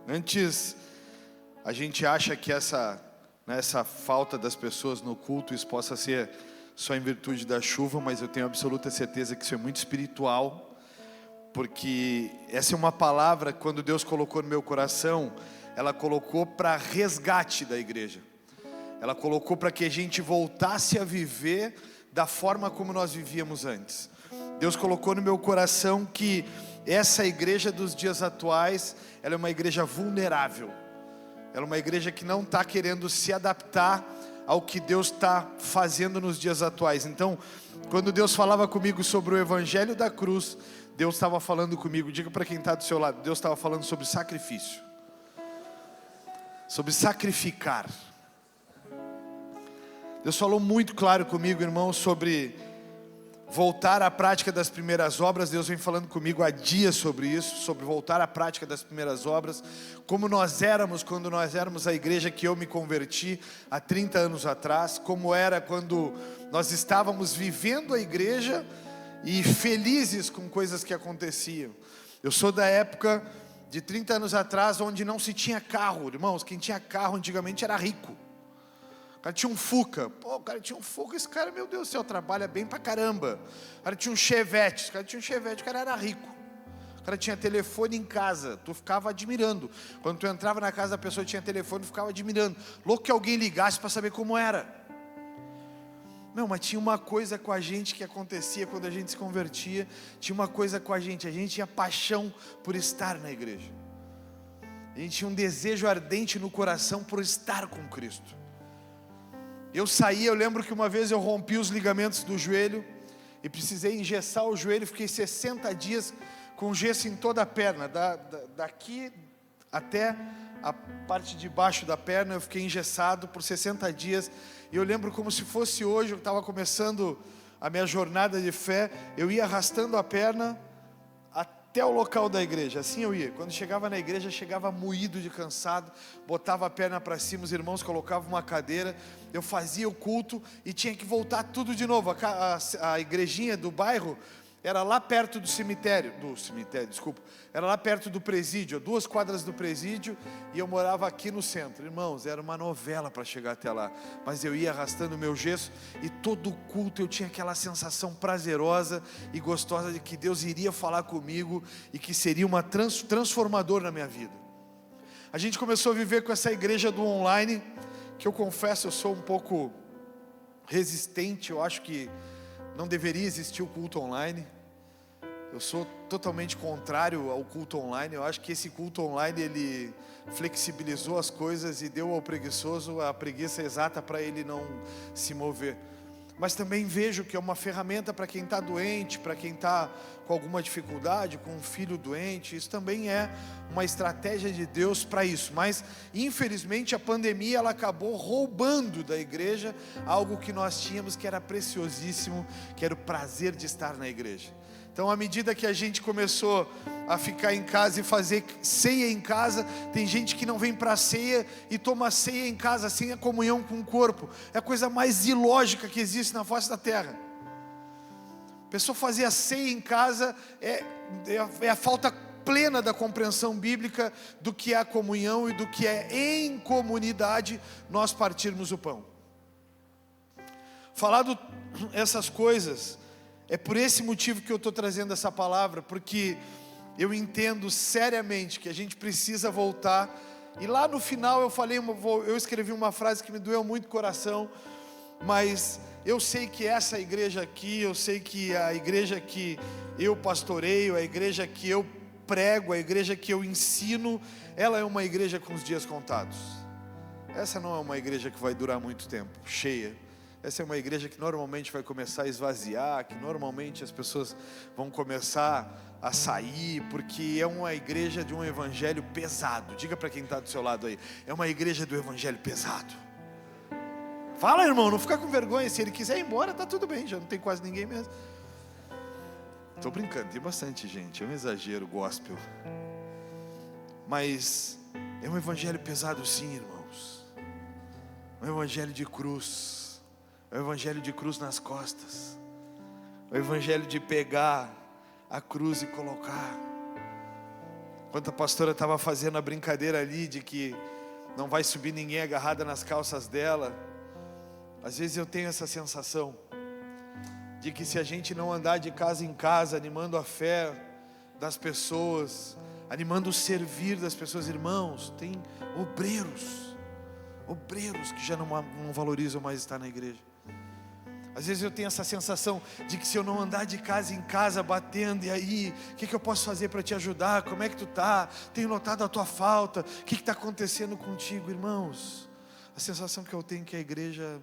Antes, a gente acha que essa falta das pessoas no culto, isso possa ser só em virtude da chuva, mas eu tenho absoluta certeza que isso é muito espiritual, porque essa é uma palavra, quando Deus colocou no meu coração, ela colocou para resgate da igreja, ela colocou para que a gente voltasse a viver da forma como nós vivíamos antes. Deus colocou no meu coração que essa igreja dos dias atuais, ela é uma igreja vulnerável, ela é uma igreja que não está querendo se adaptar ao que Deus está fazendo nos dias atuais. Então, quando Deus falava comigo sobre o evangelho da cruz, Deus estava falando comigo, diga para quem está do seu lado, Deus estava falando sobre sacrifício, sobre sacrificar. Deus falou muito claro comigo, irmão, sobre voltar à prática das primeiras obras. Deus vem falando comigo há dias sobre isso, sobre voltar à prática das primeiras obras, como nós éramos quando nós éramos a igreja que eu me converti há 30 anos atrás, como era quando nós estávamos vivendo a igreja e felizes com coisas que aconteciam. Eu sou da época de 30 anos atrás, onde não se tinha carro, irmãos. Quem tinha carro antigamente era rico. O cara tinha um Fuca, o cara tinha um Fuca, esse cara, meu Deus do céu, trabalha bem pra caramba. O cara tinha um Chevette, o cara era rico. O cara tinha telefone em casa, tu ficava admirando. Quando tu entrava na casa da pessoa e tinha telefone, tu ficava admirando. Louco que alguém ligasse para saber como era. Não, mas tinha uma coisa com a gente que acontecia quando a gente se convertia. Tinha uma coisa com a gente tinha paixão por estar na igreja. A gente tinha um desejo ardente no coração por estar com Cristo. Eu lembro que uma vez eu rompi os ligamentos do joelho e precisei engessar o joelho. Fiquei 60 dias com gesso em toda a perna, daqui até a parte de baixo da perna. Eu fiquei engessado por 60 dias. E eu lembro como se fosse hoje, eu estava começando a minha jornada de fé. Eu ia arrastando a perna até o local da igreja, assim eu ia. Quando chegava na igreja, chegava moído de cansado, botava a perna para cima, os irmãos colocavam uma cadeira, eu fazia o culto e tinha que voltar tudo de novo. A igrejinha do bairro era lá perto do cemitério, era lá perto do presídio, 2 quadras do presídio, e eu morava aqui no centro. Irmãos, era uma novela para chegar até lá, mas eu ia arrastando o meu gesso, e todo culto eu tinha aquela sensação prazerosa e gostosa de que Deus iria falar comigo, e que seria uma transformador na minha vida. A gente começou a viver com essa igreja do online, que eu confesso, eu sou um pouco resistente. Eu acho que não deveria existir o culto online. Eu sou totalmente contrário ao culto online. Eu acho que esse culto online, ele flexibilizou as coisas e deu ao preguiçoso a preguiça exata para ele não se mover. Mas também vejo que é uma ferramenta para quem está doente, para quem está com alguma dificuldade, com um filho doente. Isso também é uma estratégia de Deus para isso. Mas infelizmente a pandemia, ela acabou roubando da igreja algo que nós tínhamos, que era preciosíssimo, que era o prazer de estar na igreja. Então, à medida que a gente começou a ficar em casa e fazer ceia em casa, tem gente que não vem para a ceia e toma ceia em casa sem a comunhão com o corpo. É a coisa mais ilógica que existe na face da terra. A pessoa fazer a ceia em casa é a falta plena da compreensão bíblica do que é a comunhão e do que é em comunidade nós partirmos o pão. Falado essas coisas, é por esse motivo que eu estou trazendo essa palavra, porque eu entendo seriamente que a gente precisa voltar. E lá no final eu escrevi uma frase que me doeu muito o coração, mas eu sei que essa igreja aqui, eu sei que a igreja que eu pastoreio, a igreja que eu prego, a igreja que eu ensino, ela é uma igreja com os dias contados. Essa não é uma igreja que vai durar muito tempo, cheia. Essa é uma igreja que normalmente vai começar a esvaziar, que normalmente as pessoas vão começar a sair, porque é uma igreja de um evangelho pesado. Diga para quem está do seu lado aí, é uma igreja do evangelho pesado. Fala, irmão, não fica com vergonha. Se ele quiser ir embora, tá tudo bem, já não tem quase ninguém mesmo. Estou brincando, tem bastante gente, é um exagero gospel. Mas é um evangelho pesado sim, irmãos. É um evangelho de cruz. É o evangelho de cruz nas costas. É o evangelho de pegar a cruz e colocar. Enquanto a pastora estava fazendo a brincadeira ali de que não vai subir ninguém agarrada nas calças dela, às vezes eu tenho essa sensação de que se a gente não andar de casa em casa, animando a fé das pessoas, animando o servir das pessoas, irmãos, tem obreiros que já não valorizam mais estar na igreja. Às vezes eu tenho essa sensação de que se eu não andar de casa em casa batendo, e aí, o que eu posso fazer para te ajudar? Como é que tu tá? Tenho notado a tua falta. O que está acontecendo contigo, irmãos? A sensação que eu tenho é que a igreja,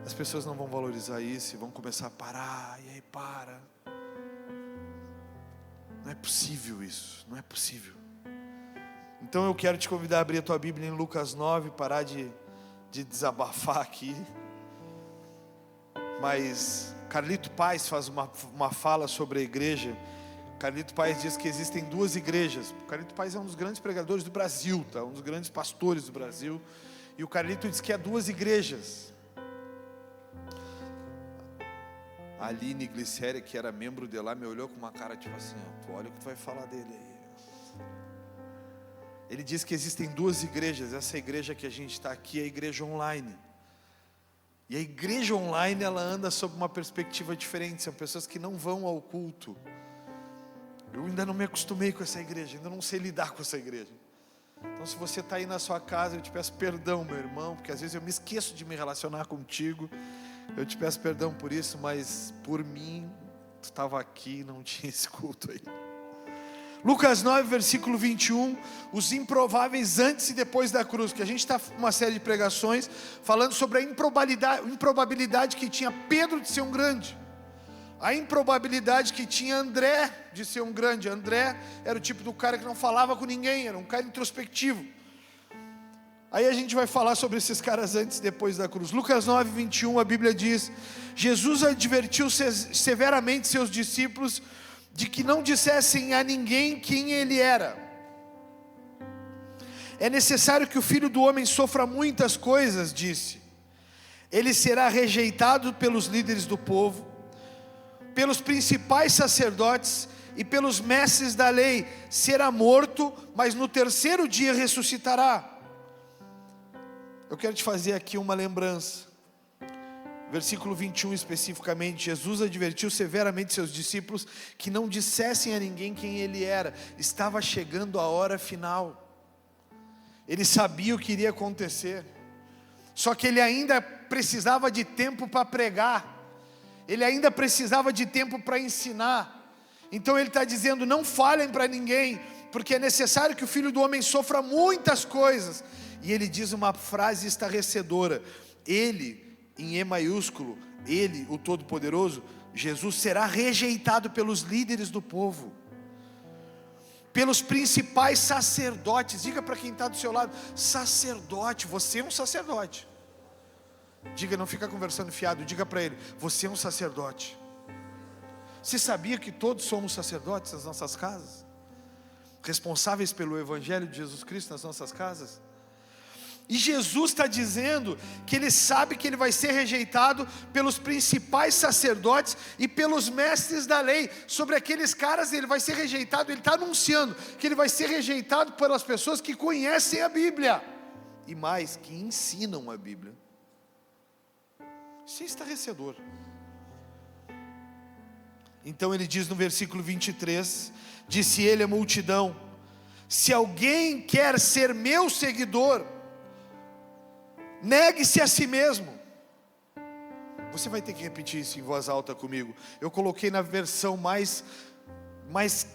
as pessoas não vão valorizar isso e vão começar a parar, e aí para. Não é possível isso, não é possível. Então eu quero te convidar a abrir a tua Bíblia em Lucas 9, parar de desabafar aqui. Mas Carlito Paes faz uma fala sobre a igreja. Carlito Paes diz que existem duas igrejas. O Carlito Paes é um dos grandes pregadores do Brasil, tá? Um dos grandes pastores do Brasil. E o Carlito diz que há duas igrejas. A Aline Glicéria, que era membro de lá, me olhou com uma cara tipo assim, ó, olha o que tu vai falar dele aí. Ele diz que existem duas igrejas. Essa igreja que a gente está aqui é a igreja online. E a igreja online, ela anda sob uma perspectiva diferente. São pessoas que não vão ao culto. Eu ainda não me acostumei com essa igreja, ainda não sei lidar com essa igreja. Então se você está aí na sua casa, eu te peço perdão, meu irmão, porque às vezes eu me esqueço de me relacionar contigo. Eu te peço perdão por isso, mas por mim, tu estava aqui e não tinha esse culto aí. Lucas 9, versículo 21, os improváveis antes e depois da cruz, que a gente está uma série de pregações falando sobre a improbabilidade que tinha Pedro de ser um grande, a improbabilidade que tinha André de ser um grande. André era o tipo do cara que não falava com ninguém, era um cara introspectivo. Aí a gente vai falar sobre esses caras antes e depois da cruz. Lucas 9, 21, a Bíblia diz: Jesus advertiu severamente seus discípulos de que não dissessem a ninguém quem ele era. É necessário que o Filho do Homem sofra muitas coisas, disse. Ele será rejeitado pelos líderes do povo, pelos principais sacerdotes e pelos mestres da lei. Será morto, mas no terceiro dia ressuscitará. Eu quero te fazer aqui uma lembrança. Versículo 21 especificamente, Jesus advertiu severamente seus discípulos que não dissessem a ninguém quem ele era. Estava chegando a hora final. Ele sabia o que iria acontecer. Só que ele ainda precisava de tempo para pregar. Ele ainda precisava de tempo para ensinar. Então ele está dizendo, não falem para ninguém, porque é necessário que o Filho do Homem sofra muitas coisas. E ele diz uma frase estarrecedora. Ele, em E maiúsculo, ele, o Todo-Poderoso, Jesus, será rejeitado pelos líderes do povo, pelos principais sacerdotes. Diga para quem está do seu lado, sacerdote, você é um sacerdote. Diga, não fica conversando fiado, diga para ele, você é um sacerdote. Você sabia que todos somos sacerdotes nas nossas casas? Responsáveis pelo Evangelho de Jesus Cristo nas nossas casas? E Jesus está dizendo que ele sabe que ele vai ser rejeitado pelos principais sacerdotes e pelos mestres da lei. Sobre aqueles caras ele vai ser rejeitado, ele está anunciando que ele vai ser rejeitado pelas pessoas que conhecem a Bíblia. E mais, que ensinam a Bíblia. Isso é estarrecedor. Então ele diz no versículo 23, disse ele à multidão, se alguém quer ser meu seguidor, negue-se a si mesmo. Você vai ter que repetir isso em voz alta comigo. Eu coloquei na versão mais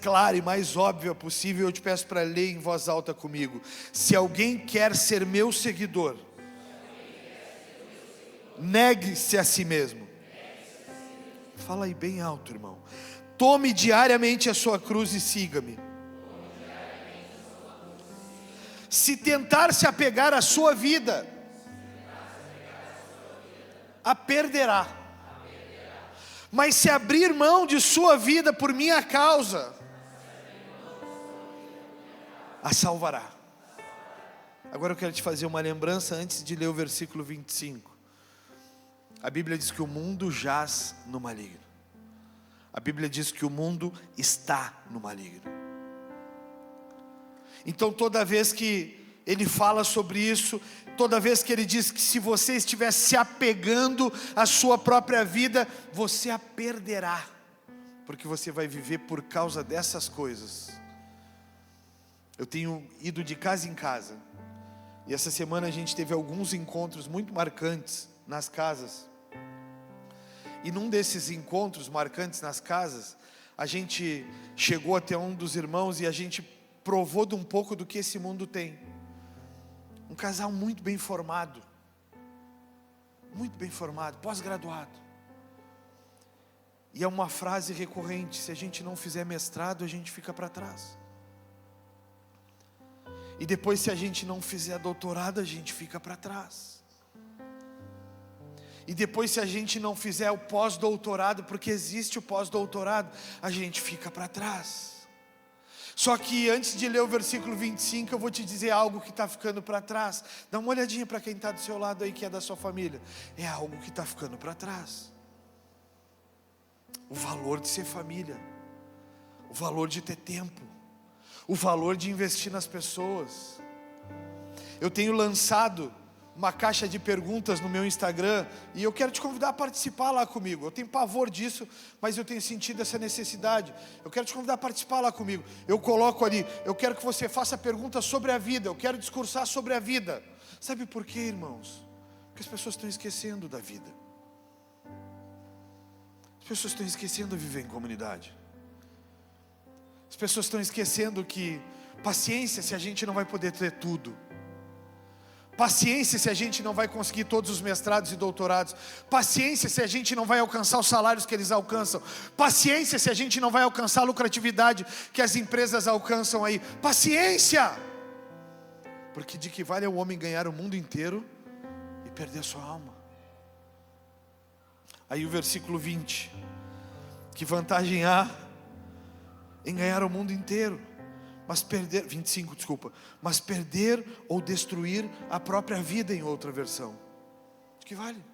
clara e mais óbvia possível. Eu te peço para ler em voz alta comigo. Se alguém quer ser meu seguidor, negue-se a si mesmo. Fala aí bem alto, irmão. Tome diariamente a sua cruz e siga-me. Se tentar se apegar à sua vida, a perderá. Mas se abrir mão de sua vida por minha causa, a salvará. Agora eu quero te fazer uma lembrança antes de ler o versículo 25. A Bíblia diz que o mundo jaz no maligno. A Bíblia diz que o mundo está no maligno. Então toda vez que ele fala sobre isso, toda vez que ele diz que se você estiver se apegando à sua própria vida, você a perderá, porque você vai viver por causa dessas coisas. Eu tenho ido de casa em casa, e essa semana a gente teve alguns encontros muito marcantes nas casas. E num desses encontros marcantes nas casas, a gente chegou até um dos irmãos e a gente provou de um pouco do que esse mundo tem. Um casal muito bem formado, pós-graduado. E é uma frase recorrente: se a gente não fizer mestrado, a gente fica para trás. E depois, se a gente não fizer doutorado, a gente fica para trás. E depois, se a gente não fizer o pós-doutorado, porque existe o pós-doutorado, a gente fica para trás. Só que antes de ler o versículo 25, eu vou te dizer algo que está ficando para trás. Dá uma olhadinha para quem está do seu lado aí, que é da sua família. É algo que está ficando para trás. O valor de ser família, o valor de ter tempo, o valor de investir nas pessoas. Eu tenho lançado uma caixa de perguntas no meu Instagram, e eu quero te convidar a participar lá comigo. Eu tenho pavor disso, mas eu tenho sentido essa necessidade. Eu quero te convidar a participar lá comigo. Eu coloco ali: eu quero que você faça perguntas sobre a vida, eu quero discursar sobre a vida. Sabe por quê, irmãos? Porque as pessoas estão esquecendo da vida. As pessoas estão esquecendo de viver em comunidade. As pessoas estão esquecendo que paciência se a gente não vai poder ter tudo. Paciência se a gente não vai conseguir todos os mestrados e doutorados. Paciência se a gente não vai alcançar os salários que eles alcançam. Paciência se a gente não vai alcançar a lucratividade que as empresas alcançam aí. Paciência! Porque de que vale o homem ganhar o mundo inteiro e perder a sua alma? Aí o versículo 20: que vantagem há em ganhar o mundo inteiro, mas perder, 25, desculpa, mas perder ou destruir a própria vida, em outra versão. De que vale?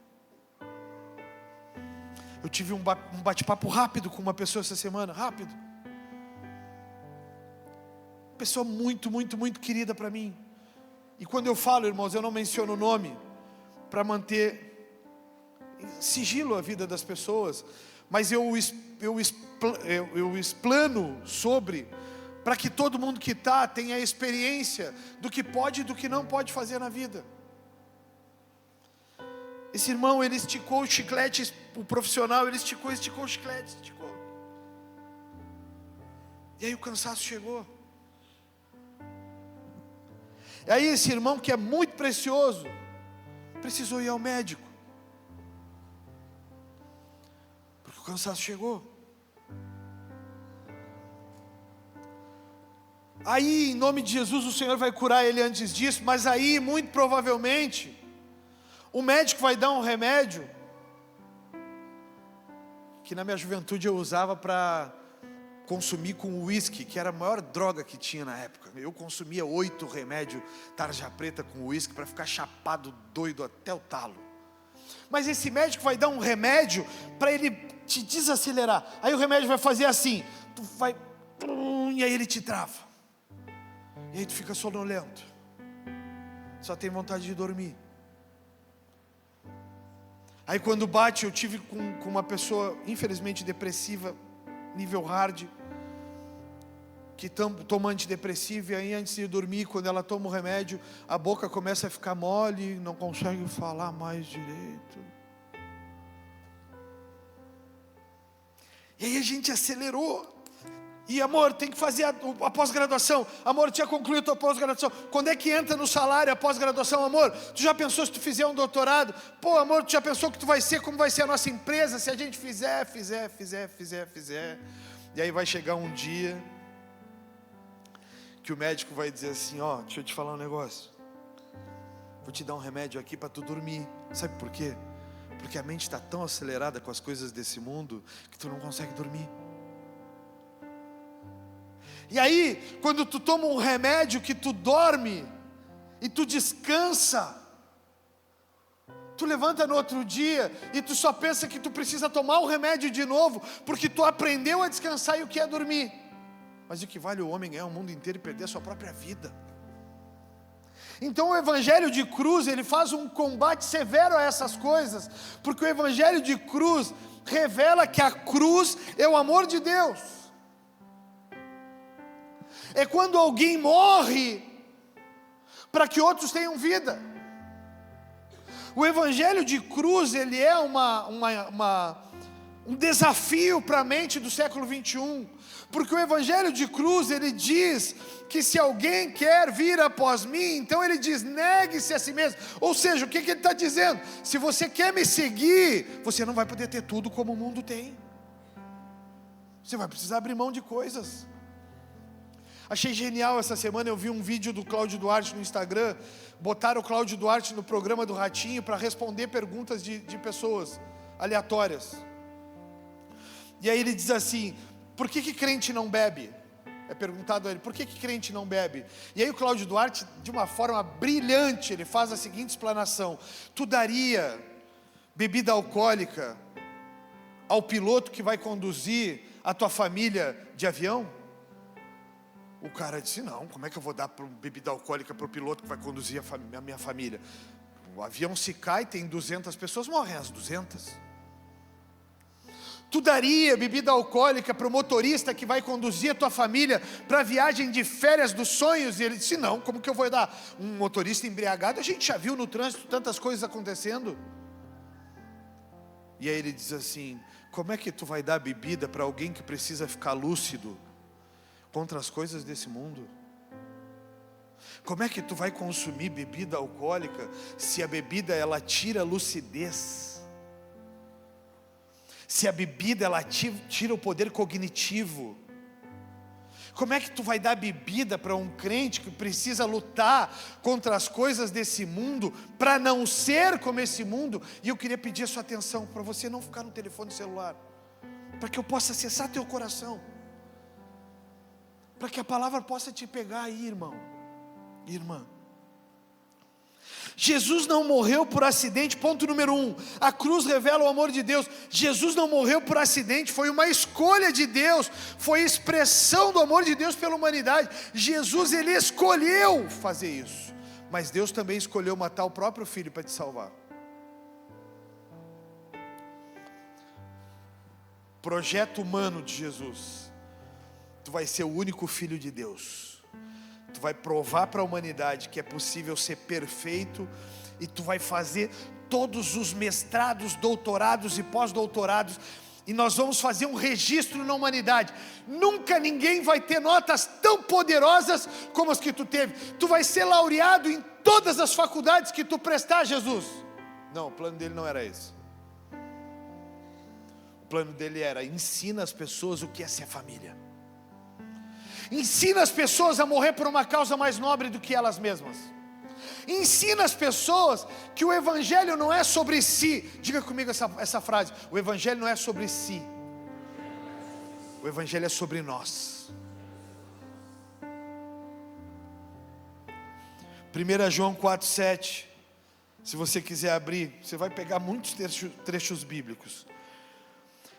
Eu tive um bate-papo rápido com uma pessoa essa semana, rápido. Pessoa muito, muito, muito querida para mim. E quando eu falo, irmãos, eu não menciono o nome, para manter sigilo a vida das pessoas, mas eu explano sobre, para que todo mundo que está tenha a experiência do que pode e do que não pode fazer na vida. Esse irmão, ele esticou o chiclete, o profissional, ele esticou o chiclete, esticou. E aí o cansaço chegou. E aí esse irmão, que é muito precioso, precisou ir ao médico, porque o cansaço chegou. Aí, em nome de Jesus, o Senhor vai curar ele antes disso, mas aí, muito provavelmente, o médico vai dar um remédio que na minha juventude eu usava para consumir com uísque, que era a maior droga que tinha na época. Eu consumia 8 remédios tarja preta com uísque para ficar chapado, doido até o talo. Mas esse médico vai dar um remédio para ele te desacelerar. Aí o remédio vai fazer assim, tu vai, e aí ele te trava. E aí tu fica sonolento, só tem vontade de dormir. Aí quando bate, eu tive com uma pessoa infelizmente depressiva, nível hard, que toma antidepressivo, e aí antes de dormir, quando ela toma o remédio, a boca começa a ficar mole, não consegue falar mais direito. E aí a gente acelerou. E amor, tem que fazer a pós-graduação. Amor, tinha concluído a tua pós-graduação. Quando é que entra no salário a pós-graduação? Amor, tu já pensou se tu fizer um doutorado? Pô, amor, tu já pensou que tu vai ser, como vai ser a nossa empresa? Se a gente fizer. E aí vai chegar um dia que o médico vai dizer assim: ó, deixa eu te falar um negócio. Vou te dar um remédio aqui para tu dormir. Sabe por quê? Porque a mente está tão acelerada com as coisas desse mundo que tu não consegue dormir. E aí, quando tu toma um remédio que tu dorme e tu descansa, tu levanta no outro dia e tu só pensa que tu precisa tomar o remédio de novo, porque tu aprendeu a descansar e o que é dormir. Mas o que vale o homem ganhar o mundo inteiro e perder a sua própria vida? Então o evangelho de cruz, ele faz um combate severo a essas coisas, porque o evangelho de cruz revela que a cruz é o amor de Deus. É quando alguém morre para que outros tenham vida. O evangelho de cruz, ele é um desafio para a mente do século 21, porque o evangelho de cruz, ele diz que se alguém quer vir após mim, então ele diz, negue-se a si mesmo. Ou seja, o que ele está dizendo? Se você quer me seguir, você não vai poder ter tudo como o mundo tem, você vai precisar abrir mão de coisas. Achei genial essa semana, eu vi um vídeo do Cláudio Duarte no Instagram. Botaram o Cláudio Duarte no programa do Ratinho para responder perguntas de pessoas aleatórias. E aí ele diz assim, por que crente não bebe? É perguntado a ele, por que crente não bebe? E aí o Cláudio Duarte, de uma forma brilhante, ele faz a seguinte explanação: tu daria bebida alcoólica ao piloto que vai conduzir a tua família de avião? O cara disse, não, como é que eu vou dar bebida alcoólica para o piloto que vai conduzir a minha família? O avião se cai, tem 200 pessoas, morrem as 200. Tu daria bebida alcoólica para o motorista que vai conduzir a tua família para a viagem de férias dos sonhos? E ele disse, não, como que eu vou dar? Um motorista embriagado, a gente já viu no trânsito tantas coisas acontecendo. E aí ele diz assim, como é que tu vai dar bebida para alguém que precisa ficar lúcido contra as coisas desse mundo? Como é que tu vai consumir bebida alcoólica se a bebida ela tira a lucidez? Se a bebida ela tira o poder cognitivo? Como é que tu vai dar bebida para um crente que precisa lutar contra as coisas desse mundo, para não ser como esse mundo? E eu queria pedir a sua atenção, para você não ficar no telefone celular, para que eu possa acessar teu coração, para que a palavra possa te pegar aí, irmão e irmã. Jesus não morreu por acidente, ponto número 1. A cruz revela o amor de Deus. Jesus não morreu por acidente, foi uma escolha de Deus, foi expressão do amor de Deus pela humanidade. Jesus, ele escolheu fazer isso, mas Deus também escolheu matar o próprio Filho para te salvar. Projeto humano de Jesus: tu vai ser o único Filho de Deus. Tu vai provar para a humanidade que é possível ser perfeito, e tu vai fazer todos os mestrados, doutorados e pós-doutorados, e nós vamos fazer um registro na humanidade. Nunca ninguém vai ter notas tão poderosas como as que tu teve. Tu vai ser laureado em todas as faculdades que tu prestar, Jesus. Não, o plano dele não era esse. O plano dele era: ensina as pessoas o que é ser família. Ensina as pessoas a morrer por uma causa mais nobre do que elas mesmas. Ensina as pessoas que o Evangelho não é sobre si. Diga comigo essa frase: o Evangelho não é sobre si, o Evangelho é sobre nós. 1 João 4,7. Se você quiser abrir, você vai pegar muitos trechos bíblicos.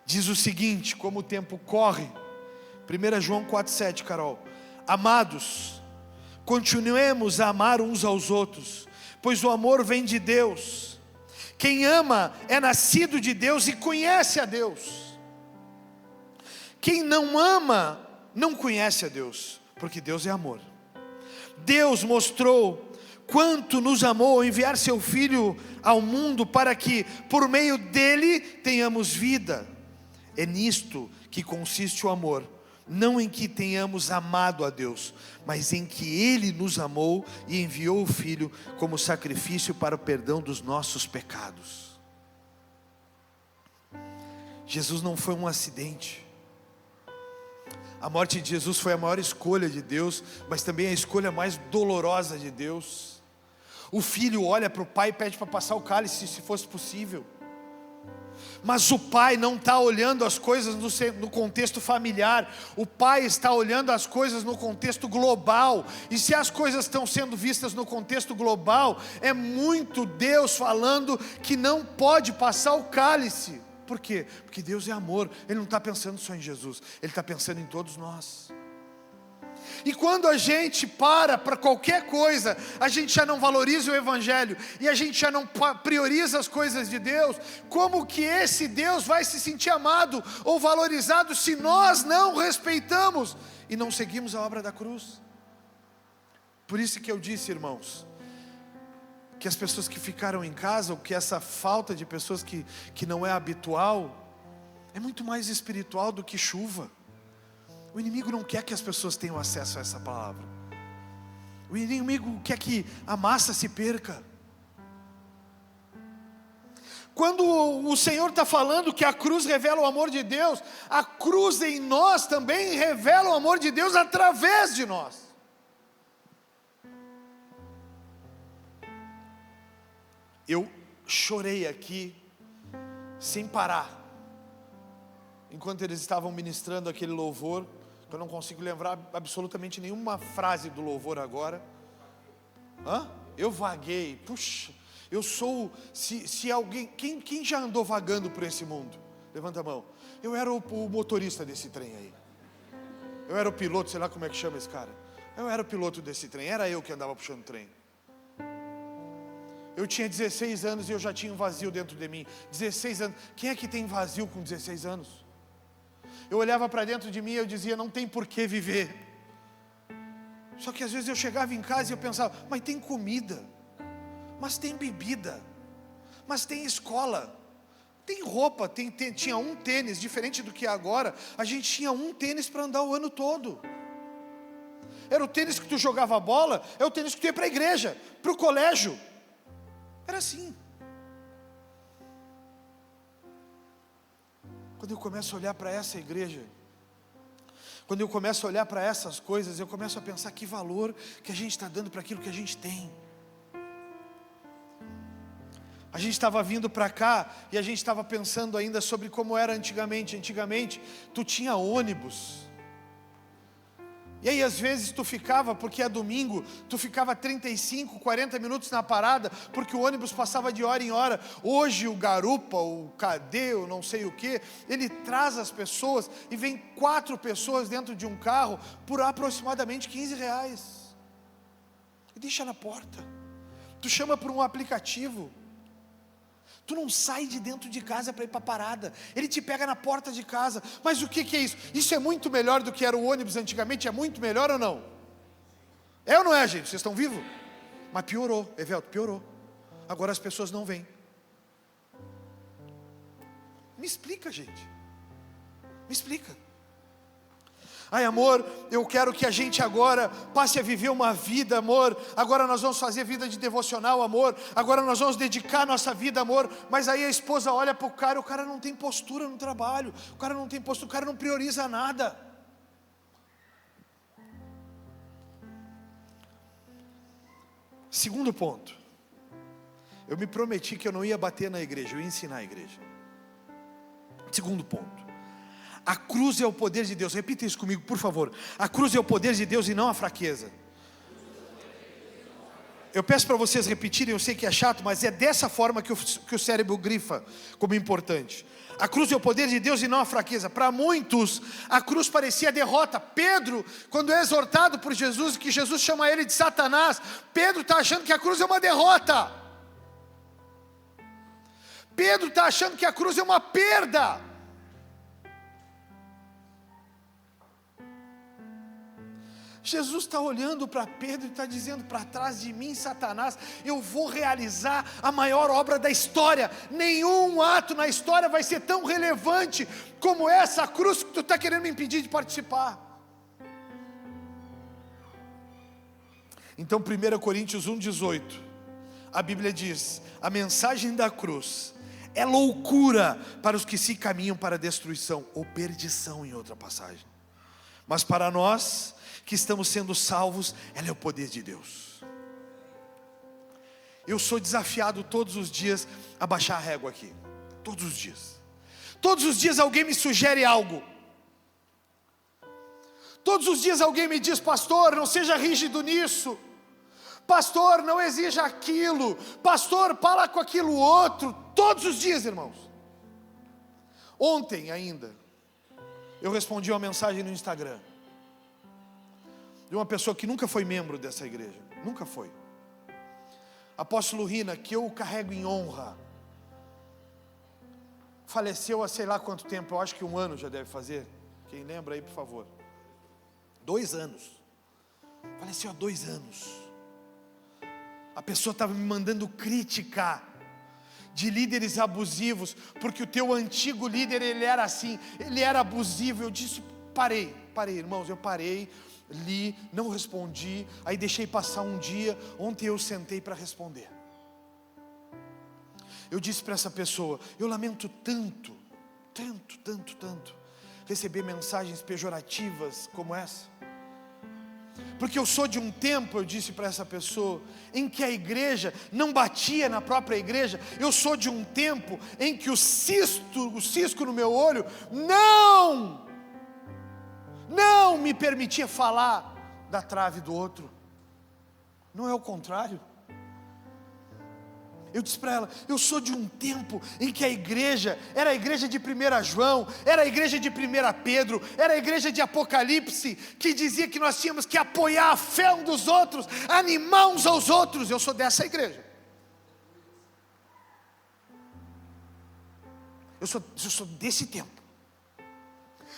Diz o seguinte: como o tempo corre. 1 João 4,7, Carol. Amados, continuemos a amar uns aos outros, pois o amor vem de Deus. Quem ama é nascido de Deus e conhece a Deus. Quem não ama não conhece a Deus, porque Deus é amor. Deus mostrou quanto nos amou ao enviar seu Filho ao mundo, para que por meio dele tenhamos vida. É nisto que consiste o amor, não em que tenhamos amado a Deus, mas em que Ele nos amou e enviou o Filho como sacrifício para o perdão dos nossos pecados. Jesus não foi um acidente. A morte de Jesus foi a maior escolha de Deus, mas também a escolha mais dolorosa de Deus. O filho olha para o pai e pede para passar o cálice, se fosse possível. Mas o pai não está olhando as coisas no contexto familiar. O pai está olhando as coisas no contexto global. E se as coisas estão sendo vistas no contexto global, é muito Deus falando que não pode passar o cálice. Por quê? Porque Deus é amor. Ele não está pensando só em Jesus, Ele está pensando em todos nós. E quando a gente para qualquer coisa, a gente já não valoriza o Evangelho, e a gente já não prioriza as coisas de Deus, como que esse Deus vai se sentir amado ou valorizado se nós não respeitamos e não seguimos a obra da cruz? Por isso que eu disse, irmãos, que as pessoas que ficaram em casa, ou que essa falta de pessoas que não é habitual, é muito mais espiritual do que chuva. O inimigo não quer que as pessoas tenham acesso a essa palavra. O inimigo quer que a massa se perca. Quando o Senhor está falando que a cruz revela o amor de Deus, a cruz em nós também revela o amor de Deus através de nós. Eu chorei aqui, sem parar, enquanto eles estavam ministrando aquele louvor. Eu não consigo lembrar absolutamente nenhuma frase do louvor agora. Eu vaguei, puxa, eu sou, se alguém, quem já andou vagando por esse mundo? Levanta a mão. Eu era o motorista desse trem aí. Eu era o piloto, sei lá como é que chama esse cara. Eu era o piloto desse trem, era eu que andava puxando o trem. Eu tinha 16 anos e eu já tinha um vazio dentro de mim. 16 anos, quem é que tem vazio com 16 anos? Eu olhava para dentro de mim e eu dizia, não tem por que viver. Só que às vezes eu chegava em casa e eu pensava, mas tem comida, mas tem bebida, mas tem escola, tem roupa, tinha um tênis, diferente do que é agora. A gente tinha um tênis para andar o ano todo. Era o tênis que tu jogava bola, é o tênis que tu ia para a igreja, para o colégio. Era assim. Quando eu começo a olhar para essa igreja, quando eu começo a olhar para essas coisas, eu começo a pensar que valor que a gente está dando para aquilo que a gente tem. A gente estava vindo para cá e a gente estava pensando ainda sobre como era antigamente. Antigamente, tu tinha ônibus. E aí às vezes tu ficava, porque é domingo, tu ficava 35, 40 minutos na parada, porque o ônibus passava de hora em hora. Hoje o Garupa, o Cadê, o não sei o que, ele traz as pessoas e vem 4 pessoas dentro de um carro por aproximadamente R$15. E deixa na porta. Tu chama por um aplicativo. Tu não sai de dentro de casa para ir para a parada. Ele te pega na porta de casa. Mas o que é isso? Isso é muito melhor do que era o ônibus antigamente? É muito melhor ou não? É ou não é, gente? Vocês estão vivos? Mas piorou, Evelto, piorou. Agora as pessoas não vêm. Me explica, gente. Me explica. Ai, amor, eu quero que a gente agora passe a viver uma vida, amor. Agora nós vamos fazer vida de devocional, amor. Agora nós vamos dedicar nossa vida, amor. Mas aí a esposa olha para o cara não tem postura no trabalho. O cara não tem postura, o cara não prioriza nada. Segundo ponto. Eu me prometi que eu não ia bater na igreja, eu ia ensinar a igreja. Segundo ponto. A cruz é o poder de Deus. Repita isso comigo, por favor. A cruz é o poder de Deus e não a fraqueza. Eu peço para vocês repetirem, eu sei que é chato, mas é dessa forma que o cérebro grifa como importante. A cruz é o poder de Deus e não a fraqueza. Para muitos, a cruz parecia derrota. Pedro, quando é exortado por Jesus, que Jesus chama ele de Satanás, Pedro está achando que a cruz é uma derrota. Pedro está achando que a cruz é uma perda. Jesus está olhando para Pedro e está dizendo, para trás de mim, Satanás, eu vou realizar a maior obra da história. Nenhum ato na história vai ser tão relevante como essa cruz que tu está querendo me impedir de participar. Então 1 Coríntios 1,18, a Bíblia diz, a mensagem da cruz é loucura para os que se caminham para a destruição, ou perdição em outra passagem. Mas para nós que estamos sendo salvos, ela é o poder de Deus. Eu sou desafiado todos os dias a baixar a régua aqui. Todos os dias. Todos os dias alguém me sugere algo. Todos os dias alguém me diz, pastor, não seja rígido nisso. Pastor, não exija aquilo. Pastor, fala com aquilo outro. Todos os dias, irmãos. Ontem ainda, eu respondi uma mensagem no Instagram. de uma pessoa que nunca foi membro dessa igreja, nunca foi. Apóstolo Rina, que eu carrego em honra, faleceu há sei lá quanto tempo, eu acho que 1 ano já deve fazer. Quem lembra aí, por favor? 2 anos. Faleceu há 2 anos. A pessoa estava me mandando crítica de líderes abusivos, porque o teu antigo líder, ele era assim, ele era abusivo. Eu disse, parei, irmãos, eu parei, li, não respondi, aí deixei passar um dia. Ontem eu sentei para responder. Eu disse para essa pessoa, eu lamento tanto receber mensagens pejorativas como essa, porque eu sou de um tempo, eu disse para essa pessoa, em que a igreja não batia na própria igreja. Eu sou de um tempo em que o cisco no meu olho não me permitia falar da trave do outro. Não é o contrário. Eu disse para ela, eu sou de um tempo em que a igreja era a igreja de 1 João, era a igreja de 1 Pedro, era a igreja de Apocalipse, que dizia que nós tínhamos que apoiar a fé um dos outros, animar uns aos outros. Eu sou dessa igreja. Eu sou desse tempo.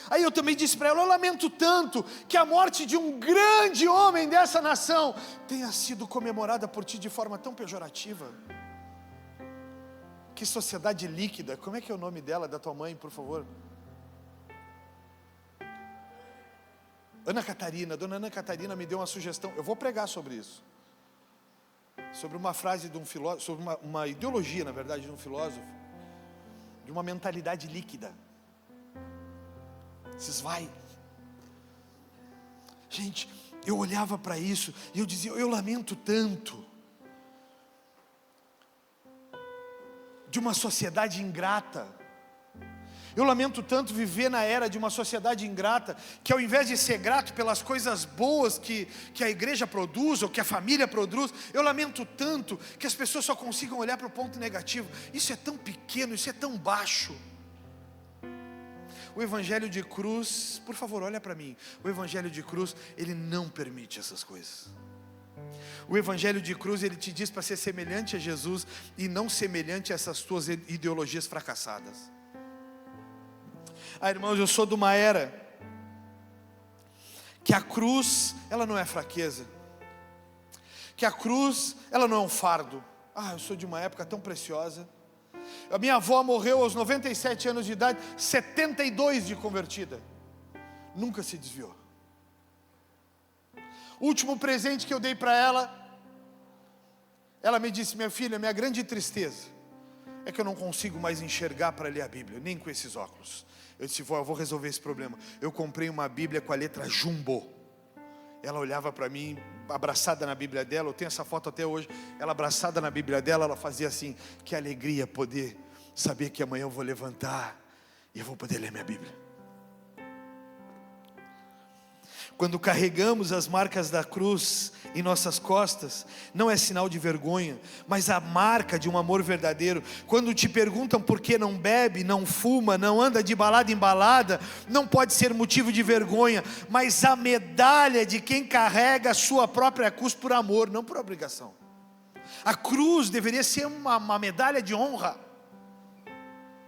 Aí eu também disse para ela, eu lamento tanto que a morte de um grande homem dessa nação tenha sido comemorada por ti de forma tão pejorativa. Que sociedade líquida. Como é que é o nome dela, da tua mãe, por favor? Ana Catarina. Dona Ana Catarina me deu uma sugestão. Eu vou pregar sobre isso, sobre uma frase de um filósofo, sobre uma ideologia, na verdade, de um filósofo, de uma mentalidade líquida. Vocês vai. Gente, eu olhava para isso e eu dizia, eu lamento tanto de uma sociedade ingrata. Eu lamento tanto viver na era de uma sociedade ingrata, que ao invés de ser grato pelas coisas boas que a igreja produz, ou que a família produz, eu lamento tanto que as pessoas só consigam olhar para o ponto negativo. Isso é tão pequeno, isso é tão baixo. O evangelho de cruz, por favor, olha para mim. O evangelho de cruz, ele não permite essas coisas. O evangelho de cruz, ele te diz para ser semelhante a Jesus e não semelhante a essas tuas ideologias fracassadas. Irmãos, eu sou de uma era que a cruz, ela não é fraqueza, que a cruz, ela não é um fardo. Eu sou de uma época tão preciosa. A minha avó morreu aos 97 anos de idade, 72 de convertida, nunca se desviou. O último presente que eu dei para ela me disse, minha filha, minha grande tristeza é que eu não consigo mais enxergar para ler a Bíblia, nem com esses óculos. Eu disse, vó, eu vou resolver esse problema. Eu comprei uma Bíblia com a letra Jumbo. Ela olhava para mim, abraçada na Bíblia dela, eu tenho essa foto até hoje, ela abraçada na Bíblia dela, ela fazia assim, que alegria poder saber que amanhã eu vou levantar e eu vou poder ler minha Bíblia. Quando carregamos as marcas da cruz em nossas costas, não é sinal de vergonha, mas a marca de um amor verdadeiro. Quando te perguntam por que não bebe, não fuma, não anda de balada em balada, não pode ser motivo de vergonha, mas a medalha de quem carrega a sua própria cruz por amor, não por obrigação. A cruz deveria ser uma medalha de honra.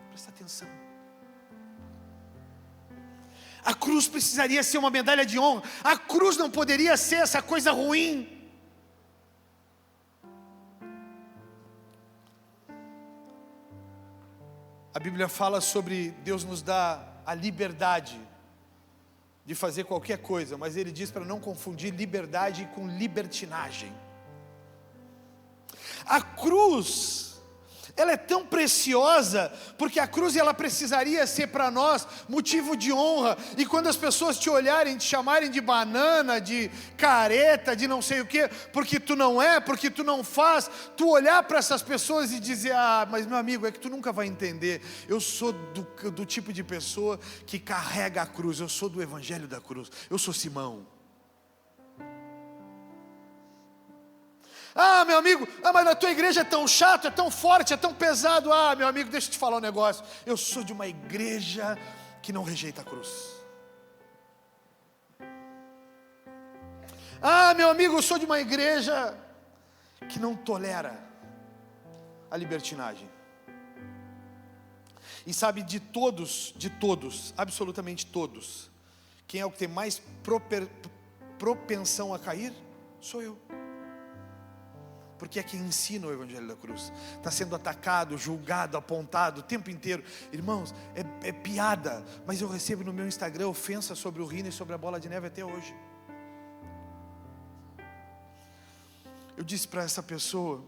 Presta atenção. A cruz precisaria ser uma medalha de honra. A cruz não poderia ser essa coisa ruim. A Bíblia fala sobre Deus nos dar a liberdade de fazer qualquer coisa, mas Ele diz para não confundir liberdade com libertinagem. A cruz, ela é tão preciosa, porque a cruz, ela precisaria ser para nós motivo de honra. E quando as pessoas te olharem, te chamarem de banana, de careta, de não sei o que, porque tu não é, porque tu não faz, tu olhar para essas pessoas e dizer, mas meu amigo, é que tu nunca vai entender. Eu sou do tipo de pessoa que carrega a cruz, eu sou do evangelho da cruz, eu sou Simão. Meu amigo, mas a tua igreja é tão chato, é tão forte, é tão pesado. Meu amigo, deixa eu te falar um negócio. Eu sou de uma igreja que não rejeita a cruz. Ah, meu amigo, eu sou de uma igreja que não tolera a libertinagem. E sabe, de todos, absolutamente todos, quem é o que tem mais propensão a cair? Sou eu. Porque é quem ensina o Evangelho da Cruz. Está sendo atacado, julgado, apontado o tempo inteiro. Irmãos, é piada, mas eu recebo no meu Instagram ofensa sobre o Rino e sobre a Bola de Neve até hoje. Eu disse para essa pessoa: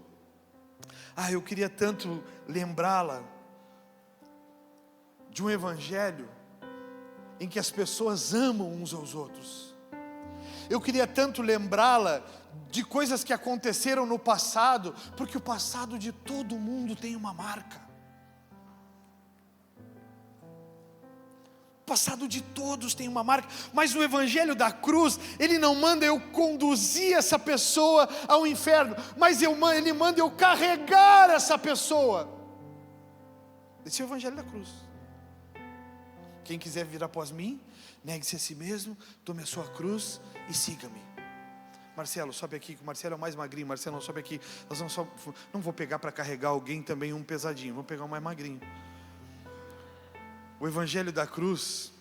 eu queria tanto lembrá-la de um Evangelho em que as pessoas amam uns aos outros. Eu queria tanto lembrá-la de coisas que aconteceram no passado, porque o passado de todo mundo tem uma marca. O passado de todos tem uma marca, mas o Evangelho da Cruz, ele não manda eu conduzir essa pessoa ao inferno, mas ele manda eu carregar essa pessoa. Esse é o Evangelho da Cruz. Quem quiser vir após mim, negue-se a si mesmo, tome a sua cruz e siga-me. Marcelo, sobe aqui, que o Marcelo é o mais magrinho. Marcelo, sobe aqui. Não vou pegar para carregar alguém também um pesadinho, vou pegar um mais magrinho. O Evangelho da Cruz,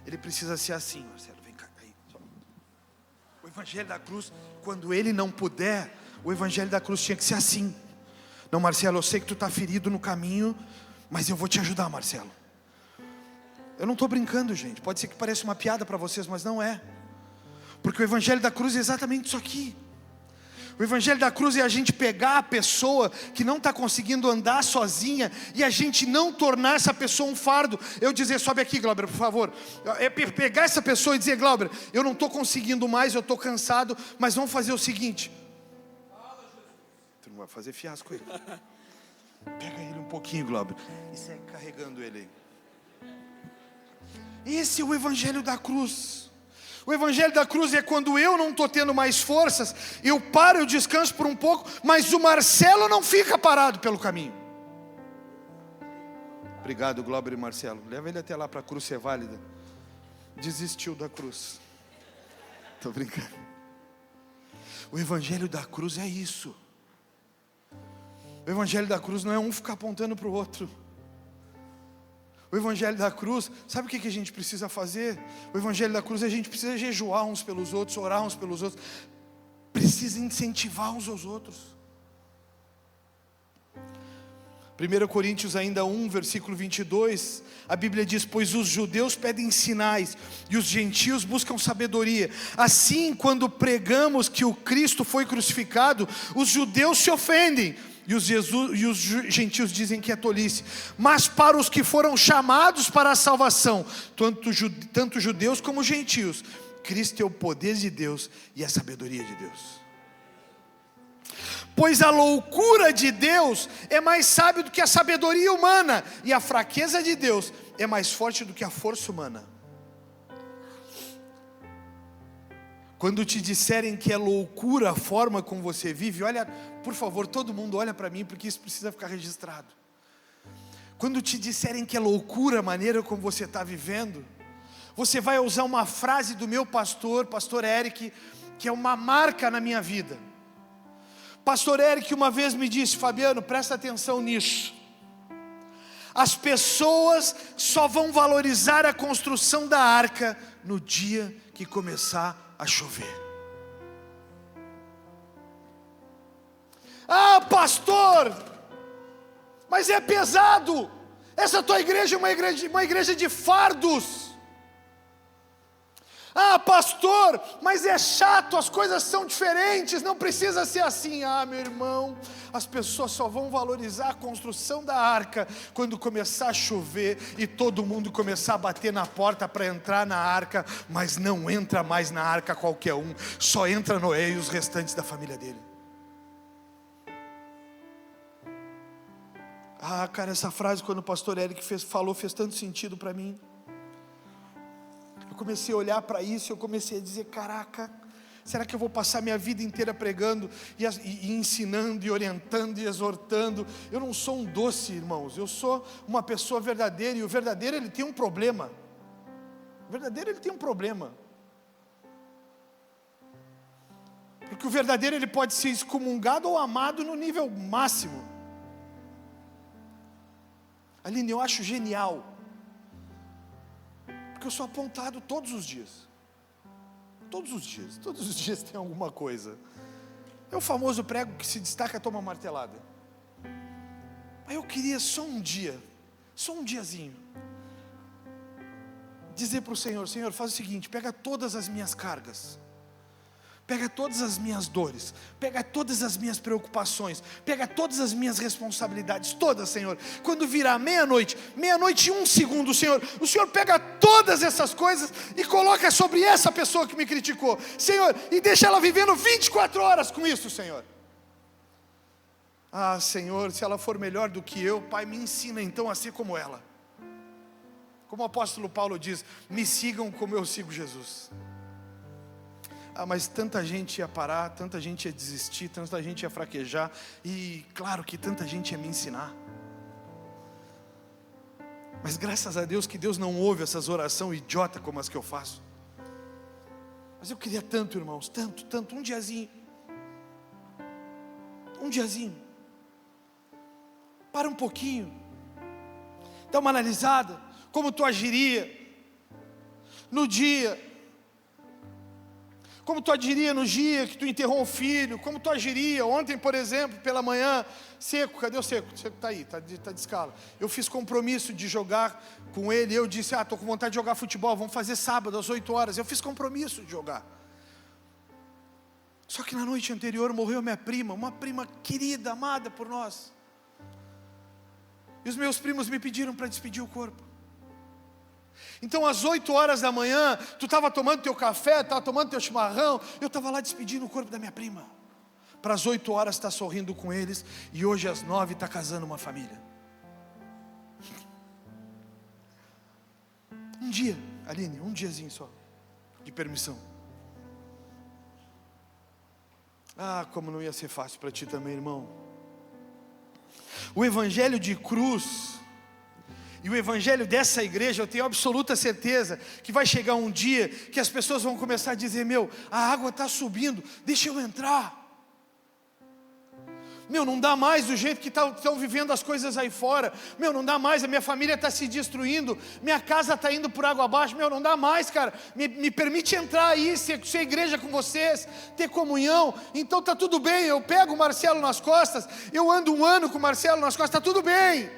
ele precisa ser assim, Marcelo, vem cá, aí. O Evangelho da Cruz, quando ele não puder, o Evangelho da Cruz tinha que ser assim. Não, Marcelo, eu sei que tu está ferido no caminho, mas eu vou te ajudar, Marcelo. Eu não estou brincando, gente. Pode ser que pareça uma piada para vocês, mas não é. Porque o Evangelho da Cruz é exatamente isso aqui. O Evangelho da Cruz é a gente pegar a pessoa que não está conseguindo andar sozinha e a gente não tornar essa pessoa um fardo. Eu dizer: sobe aqui, Glauber, por favor. É pegar essa pessoa e dizer: Glauber, eu não estou conseguindo mais, eu estou cansado, mas vamos fazer o seguinte. Tu não vai fazer fiasco ele. Pega ele um pouquinho, Glauber, e segue carregando ele aí. Esse é o Evangelho da Cruz. O Evangelho da Cruz é quando eu não estou tendo mais forças, eu paro, eu descanso por um pouco, mas o Marcelo não fica parado pelo caminho. Obrigado, Glauber e Marcelo. Leva ele até lá para a cruz ser válida. Desistiu da cruz. Estou brincando. O Evangelho da Cruz é isso. O Evangelho da Cruz não é um ficar apontando para o outro. O Evangelho da Cruz, sabe o que a gente precisa fazer? O Evangelho da Cruz, a gente precisa jejuar uns pelos outros, orar uns pelos outros. Precisa incentivar uns aos outros. 1 Coríntios ainda 1, versículo 22, a Bíblia diz: pois os judeus pedem sinais, e os gentios buscam sabedoria. Assim, quando pregamos que o Cristo foi crucificado, os judeus se ofendem, e os gentios dizem que é tolice. Mas para os que foram chamados para a salvação, tanto judeus como gentios, Cristo é o poder de Deus e a sabedoria de Deus. Pois a loucura de Deus é mais sábia do que a sabedoria humana, e a fraqueza de Deus é mais forte do que a força humana. Quando te disserem que é loucura a forma como você vive, olha, por favor, todo mundo olha para mim, porque isso precisa ficar registrado. Quando te disserem que é loucura a maneira como você está vivendo, você vai usar uma frase do meu pastor Eric, que é uma marca na minha vida. Pastor Eric uma vez me disse: Fabiano, presta atenção nisso. As pessoas só vão valorizar a construção da arca no dia que começar a chover. Ah, pastor, mas é pesado. Essa tua igreja é uma igreja de fardos. Ah, pastor, mas é chato, as coisas são diferentes, não precisa ser assim. Ah, meu irmão, as pessoas só vão valorizar a construção da arca quando começar a chover e todo mundo começar a bater na porta para entrar na arca, mas não entra mais na arca qualquer um, só entra Noé e os restantes da família dele. Ah, cara, essa frase quando o pastor Eric falou fez tanto sentido para mim. Eu comecei a olhar para isso, eu comecei a dizer: caraca, será que eu vou passar minha vida inteira pregando e ensinando e orientando e exortando? Eu não sou um doce, irmãos, eu sou uma pessoa verdadeira, e o verdadeiro ele tem um problema. O verdadeiro ele tem um problema. Porque o verdadeiro, ele pode ser excomungado ou amado no nível máximo. Aline, eu acho genial, porque eu sou apontado todos os dias. Todos os dias tem alguma coisa. É o famoso prego que se destaca, toma martelada. Mas eu queria só um diazinho, dizer para o Senhor: Senhor, faz o seguinte, pega todas as minhas cargas, pega todas as minhas dores, pega todas as minhas preocupações, pega todas as minhas responsabilidades, todas, Senhor. Quando virar meia-noite e 1 segundo, Senhor, o Senhor pega todas essas coisas e coloca sobre essa pessoa que me criticou, Senhor, e deixa ela vivendo 24 horas com isso, Senhor. Ah, Senhor, se ela for melhor do que eu, Pai, me ensina então a ser como ela. Como o apóstolo Paulo diz: me sigam como eu sigo Jesus. Ah, mas tanta gente ia parar, tanta gente ia desistir, tanta gente ia fraquejar, e claro que tanta gente ia me ensinar. Mas graças a Deus que Deus não ouve essas orações idiota como as que eu faço. Mas eu queria tanto, irmãos, tanto, um diazinho. Para um pouquinho, dá uma analisada, como tu agiria no dia, como tu agiria no dia que tu enterrou um filho, como tu agiria ontem, por exemplo, pela manhã. Seco, cadê o Seco? O Seco está aí, está de escala. Eu fiz compromisso de jogar com ele, eu disse: estou com vontade de jogar futebol, vamos fazer sábado às 8 horas, eu fiz compromisso de jogar. Só que na noite anterior morreu minha prima, uma prima querida, amada por nós, e os meus primos me pediram para despedir o corpo. Então às 8 horas da manhã, tu estava tomando teu café, estava tomando teu chimarrão, eu estava lá despedindo o corpo da minha prima. Para as 8 horas estar sorrindo com eles, e hoje às 9 está casando uma família. Um dia, Aline, um diazinho só, de permissão. Ah, como não ia ser fácil para ti também, irmão. O evangelho de cruz e o evangelho dessa igreja, eu tenho absoluta certeza que vai chegar um dia que as pessoas vão começar a dizer: meu, a água está subindo, deixa eu entrar. Meu, não dá mais do jeito que estão vivendo as coisas aí fora. Meu, não dá mais, a minha família está se destruindo, minha casa está indo por água abaixo. Meu, não dá mais, cara, me permite entrar aí, ser igreja com vocês, ter comunhão. Então está tudo bem, eu pego o Marcelo nas costas, eu ando um ano com o Marcelo nas costas, está tudo bem.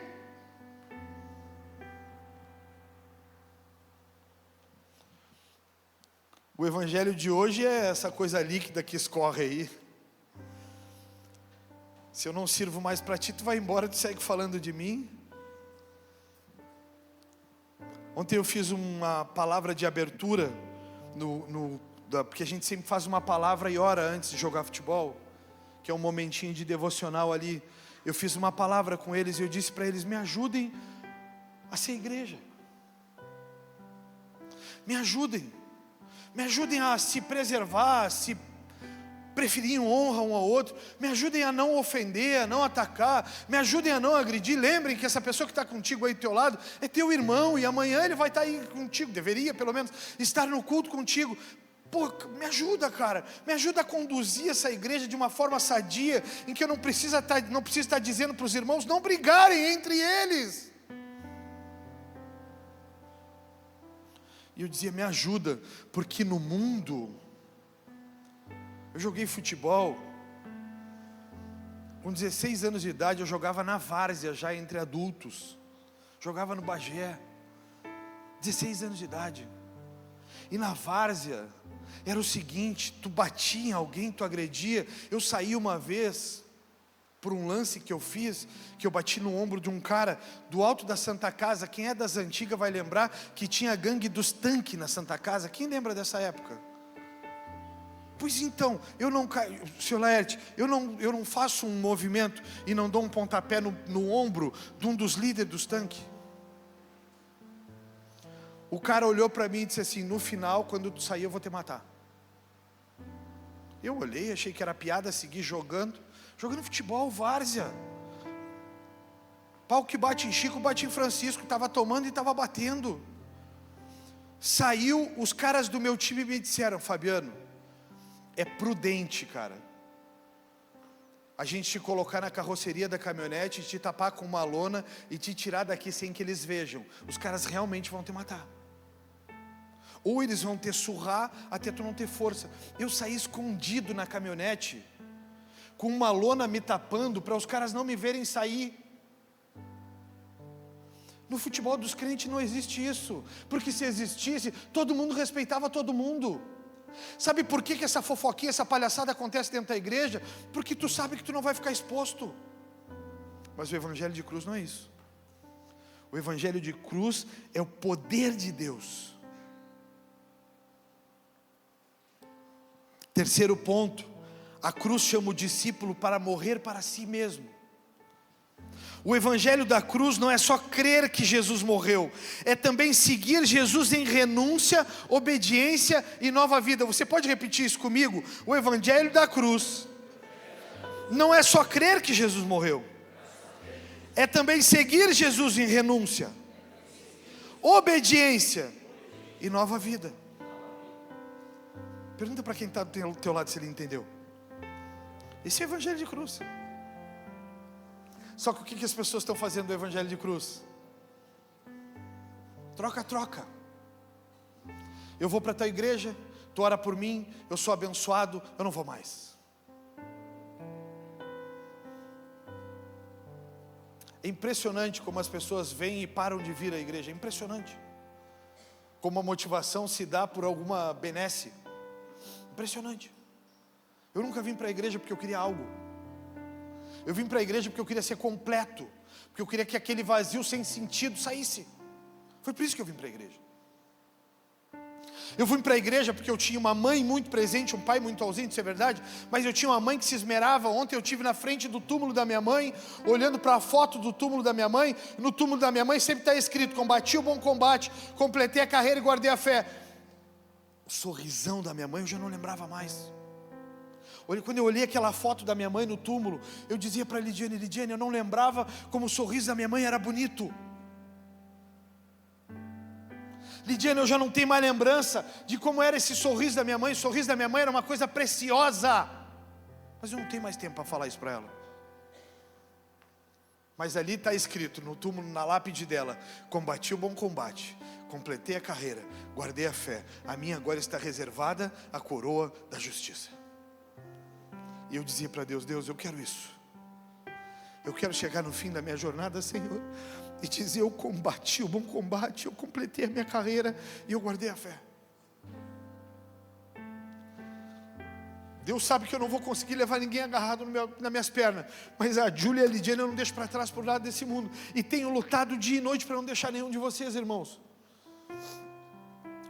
O evangelho de hoje é essa coisa líquida que escorre aí. Se eu não sirvo mais para ti, tu vai embora, tu segue falando de mim. Ontem eu fiz uma palavra de abertura, porque a gente sempre faz uma palavra e ora antes de jogar futebol, que é um momentinho de devocional ali. Eu fiz uma palavra com eles e eu disse para eles: me ajudem a ser igreja. Me ajudem a se preservar, a se preferir honra um ao outro. Me ajudem a não ofender, a não atacar, me ajudem a não agredir. Lembrem que essa pessoa que está contigo aí do teu lado é teu irmão, e amanhã ele vai estar aí contigo, deveria pelo menos estar no culto contigo. Pô, me ajuda, cara, me ajuda a conduzir essa igreja de uma forma sadia, em que eu não preciso estar dizendo para os irmãos não brigarem entre eles. E eu dizia: me ajuda, porque no mundo, eu joguei futebol, com 16 anos de idade eu jogava na várzea já entre adultos, jogava no Bagé, 16 anos de idade, e na várzea era o seguinte: tu batia em alguém, tu agredia. Eu saí uma vez, por um lance que eu fiz, que eu bati no ombro de um cara, do alto da Santa Casa. Quem é das antigas vai lembrar que tinha a gangue dos tanques na Santa Casa. Quem lembra dessa época? Pois então, Sr. Laerte, eu não faço um movimento e não dou um pontapé no ombro de um dos líderes dos tanques. O cara olhou para mim e disse assim: no final, quando tu sair, eu vou te matar. Eu olhei, achei que era piada, segui jogando futebol, várzea. Pau que bate em Chico, bate em Francisco. Estava tomando e estava batendo. Saiu, os caras do meu time me disseram: Fabiano, é prudente, cara, a gente te colocar na carroceria da caminhonete, te tapar com uma lona e te tirar daqui sem que eles vejam. Os caras realmente vão te matar. Ou eles vão te surrar até tu não ter força. Eu saí escondido na caminhonete, com uma lona me tapando, para os caras não me verem sair. No futebol dos crentes não existe isso, porque se existisse, todo mundo respeitava todo mundo. Sabe por que essa fofoquinha, essa palhaçada acontece dentro da igreja? Porque tu sabe que tu não vai ficar exposto. Mas o evangelho de cruz não é isso. O evangelho de cruz é o poder de Deus. Terceiro ponto, a cruz chama o discípulo para morrer para si mesmo. O evangelho da cruz não é só crer que Jesus morreu, é também seguir Jesus em renúncia, obediência e nova vida. Você pode repetir isso comigo? O evangelho da cruz não é só crer que Jesus morreu, é também seguir Jesus em renúncia, obediência e nova vida. Pergunta para quem está do teu lado se ele entendeu. Esse é o evangelho de cruz. Só que o que as pessoas estão fazendo do evangelho de cruz? Troca. Eu vou para a tua igreja, tu ora por mim, eu sou abençoado, eu não vou mais. É impressionante como as pessoas vêm e param de vir à igreja. É impressionante como a motivação se dá por alguma benesse. Impressionante. Eu nunca vim para a igreja porque eu queria algo. Eu vim para a igreja porque eu queria ser completo, porque eu queria que aquele vazio sem sentido saísse. Foi por isso que eu vim para a igreja. Eu vim para a igreja porque eu tinha uma mãe muito presente, um pai muito ausente, isso é verdade, mas eu tinha uma mãe que se esmerava. Ontem eu estive na frente do túmulo da minha mãe, olhando para a foto do túmulo da minha mãe. No túmulo da minha mãe sempre está escrito: combati o bom combate, completei a carreira e guardei a fé. O sorrisão da minha mãe eu já não lembrava mais. Quando eu olhei aquela foto da minha mãe no túmulo, eu dizia para a Lidiane: Lidiane, eu não lembrava como o sorriso da minha mãe era bonito. Lidiane, eu já não tenho mais lembrança de como era esse sorriso da minha mãe. O sorriso da minha mãe era uma coisa preciosa. Mas eu não tenho mais tempo para falar isso para ela. Mas ali está escrito no túmulo, na lápide dela: combati o bom combate, completei a carreira, guardei a fé. A minha agora está reservada a coroa da justiça. E eu dizia para Deus: Deus, eu quero isso. Eu quero chegar no fim da minha jornada, Senhor, e dizer: eu combati o bom combate, eu completei a minha carreira e eu guardei a fé. Deus sabe que eu não vou conseguir levar ninguém agarrado nas minhas pernas, mas a Júlia e a Lidiane eu não deixo para trás por lado desse mundo, e tenho lutado dia e noite para não deixar nenhum de vocês, irmãos.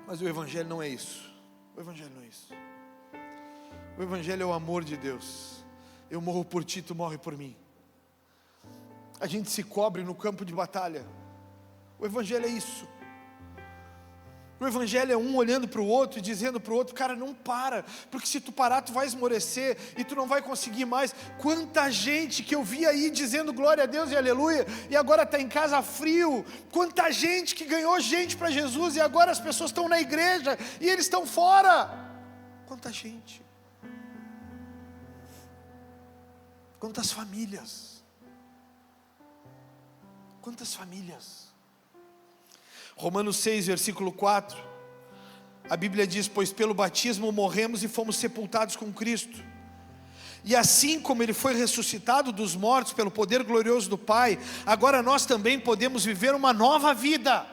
Mas o evangelho não é isso. O evangelho não é isso. O evangelho é o amor de Deus. Eu morro por ti, tu morre por mim. A gente se cobre no campo de batalha. O evangelho é isso. O evangelho é um olhando para o outro e dizendo para o outro: cara, não para, porque se tu parar tu vai esmorecer e tu não vai conseguir mais. Quanta gente que eu vi aí dizendo glória a Deus e aleluia, e agora está em casa frio. Quanta gente que ganhou gente para Jesus e agora as pessoas estão na igreja e eles estão fora. Quanta gente. Quantas famílias. Quantas famílias. Romanos 6, versículo 4, a Bíblia diz: pois pelo batismo morremos e fomos sepultados com Cristo, e assim como Ele foi ressuscitado dos mortos pelo poder glorioso do Pai, agora nós também podemos viver uma nova vida.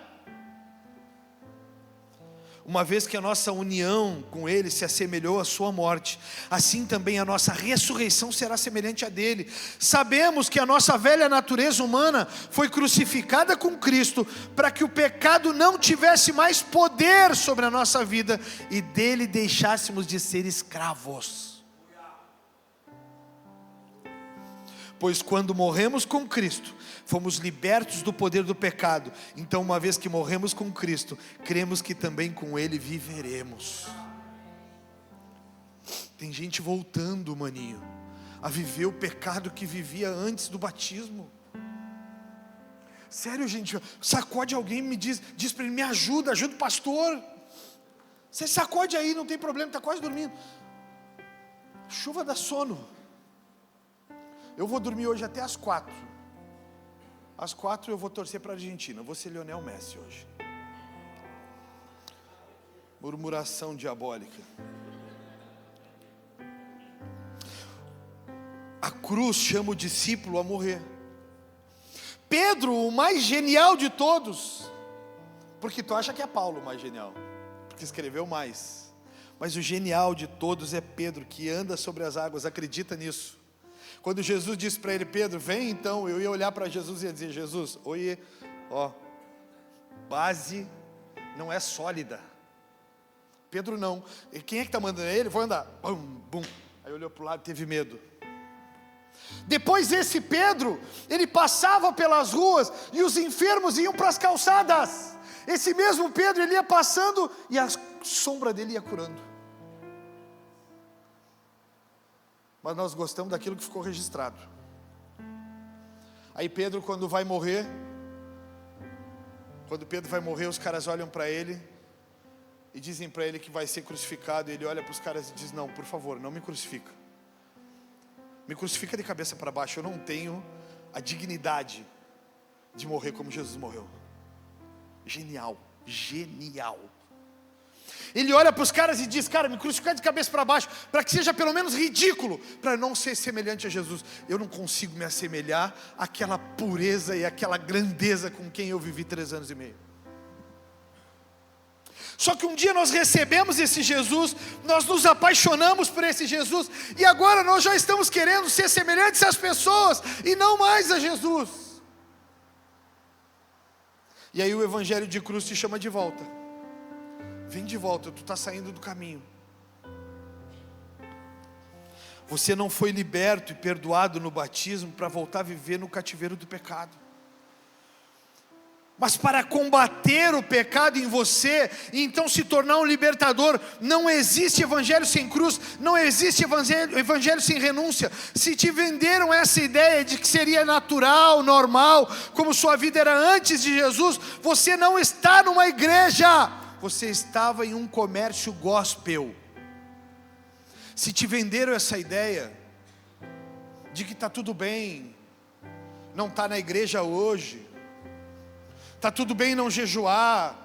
Uma vez que a nossa união com Ele se assemelhou à sua morte, assim também a nossa ressurreição será semelhante à dele. Sabemos que a nossa velha natureza humana foi crucificada com Cristo, para que o pecado não tivesse mais poder sobre a nossa vida, e dele deixássemos de ser escravos. Pois quando morremos com Cristo, fomos libertos do poder do pecado. Então, uma vez que morremos com Cristo, cremos que também com Ele viveremos. Tem gente voltando, maninho, a viver o pecado que vivia antes do batismo. Sério, gente, sacode alguém e me diz para ele: me ajuda o pastor. Você sacode aí, não tem problema, está quase dormindo. Chuva dá sono. Eu vou dormir hoje até às 4. Às 4 eu vou torcer para a Argentina. Eu vou ser Lionel Messi hoje. Murmuração diabólica. A cruz chama o discípulo a morrer. Pedro, o mais genial de todos, porque tu acha que é Paulo o mais genial, porque escreveu mais, mas o genial de todos é Pedro, que anda sobre as águas, acredita nisso. Quando Jesus disse para ele: Pedro, vem então, eu ia olhar para Jesus e ia dizer: Jesus, oi, ó, base não é sólida. Pedro não. E quem é que está mandando ele? Vou andar. Bum, bum. Aí olhou para o lado e teve medo. Depois esse Pedro, ele passava pelas ruas e os enfermos iam para as calçadas. Esse mesmo Pedro, ele ia passando e a sombra dele ia curando. Mas nós gostamos daquilo que ficou registrado. Aí Pedro, quando Pedro vai morrer, os caras olham para ele e dizem para ele que vai ser crucificado. E ele olha para os caras e diz: não, por favor, não me crucifica. Me crucifica de cabeça para baixo. Eu não tenho a dignidade de morrer como Jesus morreu. Genial, genial. Ele olha para os caras e diz: cara, me crucificar de cabeça para baixo, para que seja pelo menos ridículo, para não ser semelhante a Jesus. Eu não consigo me assemelhar àquela pureza e àquela grandeza com quem eu vivi 3 anos e meio. Só que um dia nós recebemos esse Jesus, nós nos apaixonamos por esse Jesus, e agora nós já estamos querendo ser semelhantes às pessoas, e não mais a Jesus. E aí o evangelho de cruz te chama de volta. Vem de volta, tu está saindo do caminho. Você não foi liberto e perdoado no batismo para voltar a viver no cativeiro do pecado. Mas para combater o pecado em você, e então se tornar um libertador, não existe evangelho sem cruz, não existe evangelho sem renúncia. Se te venderam essa ideia de que seria natural, normal, como sua vida era antes de Jesus, você não está numa igreja, você estava em um comércio gospel. Se te venderam essa ideia de que está tudo bem, não está na igreja hoje, está tudo bem não jejuar,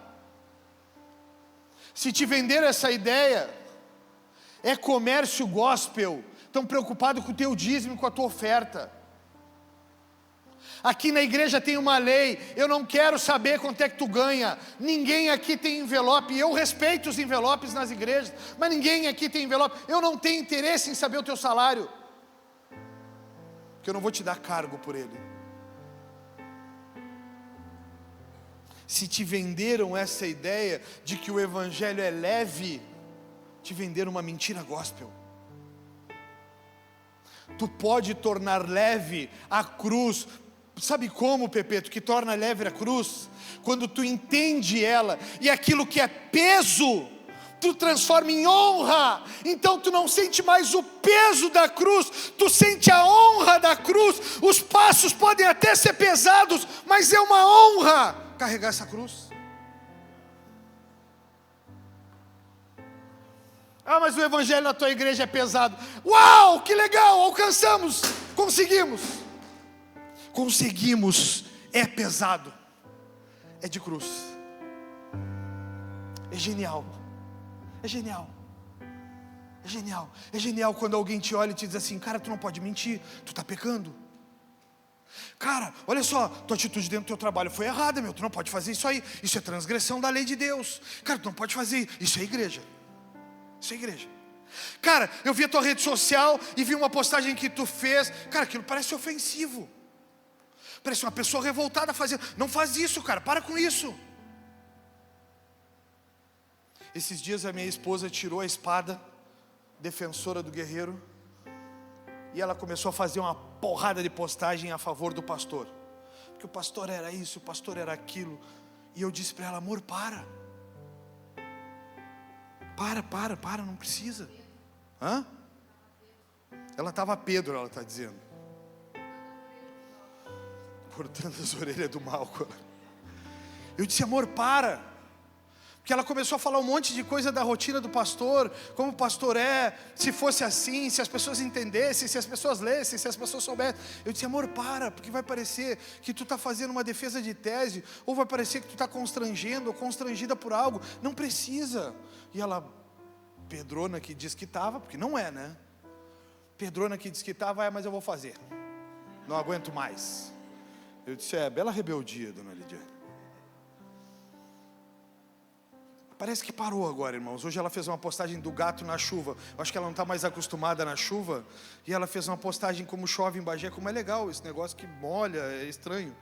se te venderam essa ideia, é comércio gospel, estão preocupados com o teu dízimo, com a tua oferta. Aqui na igreja tem uma lei, eu não quero saber quanto é que tu ganha, ninguém aqui tem envelope, eu respeito os envelopes nas igrejas, mas ninguém aqui tem envelope, eu não tenho interesse em saber o teu salário, porque eu não vou te dar cargo por ele. Se te venderam essa ideia de que o evangelho é leve, te venderam uma mentira gospel. Tu pode tornar leve a cruz. Sabe como, Pepeto, que torna leve a cruz? Quando tu entende ela, e aquilo que é peso, tu transforma em honra. Então tu não sente mais o peso da cruz, tu sente a honra da cruz. Os passos podem até ser pesados, mas é uma honra carregar essa cruz. Ah, mas o evangelho na tua igreja é pesado. Uau, que legal, alcançamos, conseguimos, é pesado, é de cruz, é genial, é genial, é genial, é genial quando alguém te olha e te diz assim: cara, tu não pode mentir, tu está pecando. Cara, olha só, tua atitude dentro do teu trabalho foi errada, meu, tu não pode fazer isso aí, isso é transgressão da lei de Deus. Cara, tu não pode fazer isso, é igreja. Isso é igreja. Cara, eu vi a tua rede social e vi uma postagem que tu fez. Cara, aquilo parece ofensivo, parece uma pessoa revoltada fazendo. Não faz isso, cara, para com isso. Esses dias a minha esposa tirou a espada, defensora do guerreiro, e ela começou a fazer uma porrada de postagem a favor do pastor, porque o pastor era isso, o pastor era aquilo. E eu disse para ela: amor, para, não precisa. Ela estava Pedro, ela está dizendo, cortando as orelhas do mal. Eu disse: amor, para. Porque ela começou a falar um monte de coisa da rotina do pastor, como o pastor é, se fosse assim, se as pessoas entendessem, se as pessoas lessem, se as pessoas soubessem. Eu disse: amor, para, porque vai parecer que tu está fazendo uma defesa de tese, ou vai parecer que tu está constrangendo, ou constrangida por algo. Não precisa. E ela, Pedrona que diz que estava, porque não é, né? Pedrona que diz que estava, mas eu vou fazer. Não aguento mais. Eu disse: bela rebeldia, dona Lidiane. Parece que parou agora, irmãos. Hoje ela fez uma postagem do gato na chuva. Eu acho que ela não está mais acostumada na chuva. E ela fez uma postagem como chove em Bagé. Como é legal esse negócio que molha, é estranho.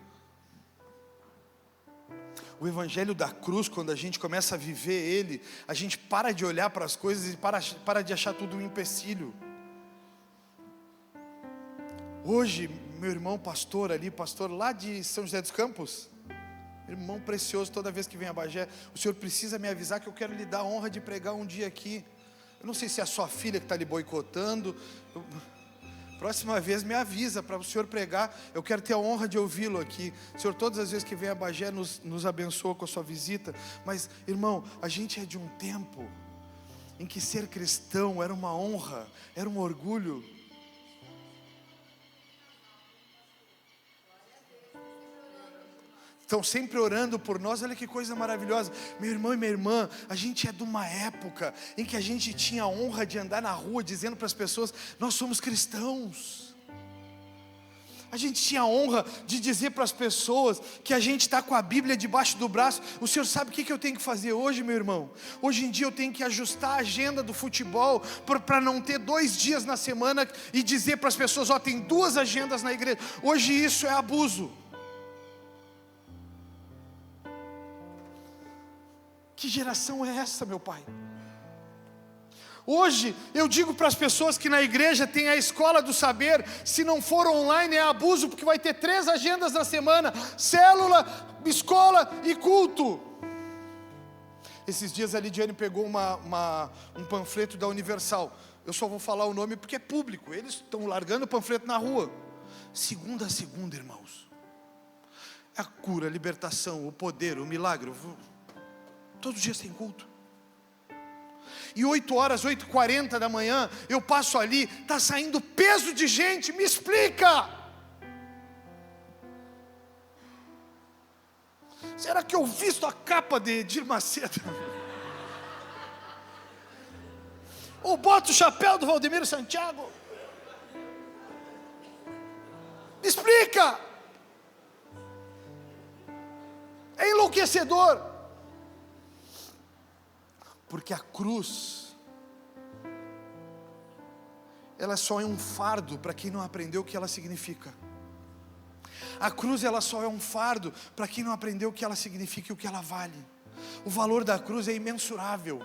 O evangelho da cruz, quando a gente começa a viver ele, a gente para de olhar para as coisas e para de achar tudo um empecilho. Hoje, meu irmão pastor ali, pastor lá de São José dos Campos, irmão precioso, toda vez que vem a Bagé, o senhor precisa me avisar que eu quero lhe dar a honra de pregar um dia aqui. Eu não sei se é a sua filha que está lhe boicotando. Próxima vez me avisa para o senhor pregar. Eu quero ter a honra de ouvi-lo aqui. O senhor, todas as vezes que vem a Bagé, nos abençoa com a sua visita. Mas, irmão, a gente é de um tempo em que ser cristão era uma honra, era um orgulho. Estão sempre orando por nós. Olha que coisa maravilhosa. Meu irmão e minha irmã, a gente é de uma época em que a gente tinha a honra de andar na rua dizendo para as pessoas: nós somos cristãos. A gente tinha a honra de dizer para as pessoas que a gente está com a Bíblia debaixo do braço. O senhor sabe o que eu tenho que fazer hoje, meu irmão? Hoje em dia eu tenho que ajustar a agenda do futebol para não ter 2 dias na semana e dizer para as pessoas: tem 2 agendas na igreja. Hoje isso é abuso. Que geração é essa, meu pai? Hoje eu digo para as pessoas que na igreja tem a escola do saber. Se não for online é abuso, porque vai ter 3 agendas na semana: célula, escola e culto. Esses dias a Lidiane pegou um panfleto da Universal. Eu só vou falar o nome porque é público. Eles estão largando o panfleto na rua. Segunda a segunda, irmãos. A cura, a libertação, o poder, o milagre. Todos os dias tem culto. E 8h, 8h40 da manhã, eu passo ali, está saindo peso de gente. Me explica. Será que eu visto a capa de Edir Macedo? Ou boto o chapéu do Valdemiro Santiago? Me explica. É enlouquecedor. Porque a cruz, ela só é um fardo para quem não aprendeu o que ela significa. A cruz, ela só é um fardo para quem não aprendeu o que ela significa e o que ela vale. O valor da cruz é imensurável.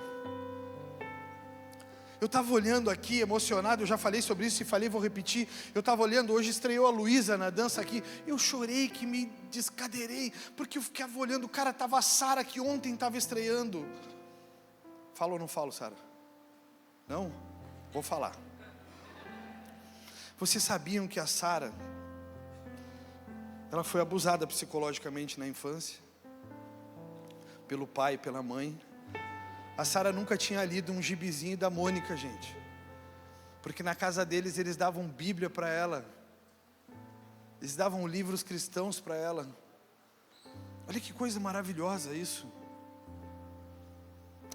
Eu estava olhando aqui, emocionado, eu já falei sobre isso e falei, vou repetir. Eu estava olhando, hoje estreou a Luísa na dança aqui. Eu chorei que me descadeirei, porque eu ficava olhando, o cara estava a Sara que ontem estava estreando. Falo ou não falo, Sara? Não? Vou falar. Vocês sabiam que a Sara, ela foi abusada psicologicamente na infância? Pelo pai, pela mãe. A Sara nunca tinha lido um gibizinho da Mônica, gente. Porque na casa deles, eles davam Bíblia para ela. Eles davam livros cristãos para ela. Olha que coisa maravilhosa isso.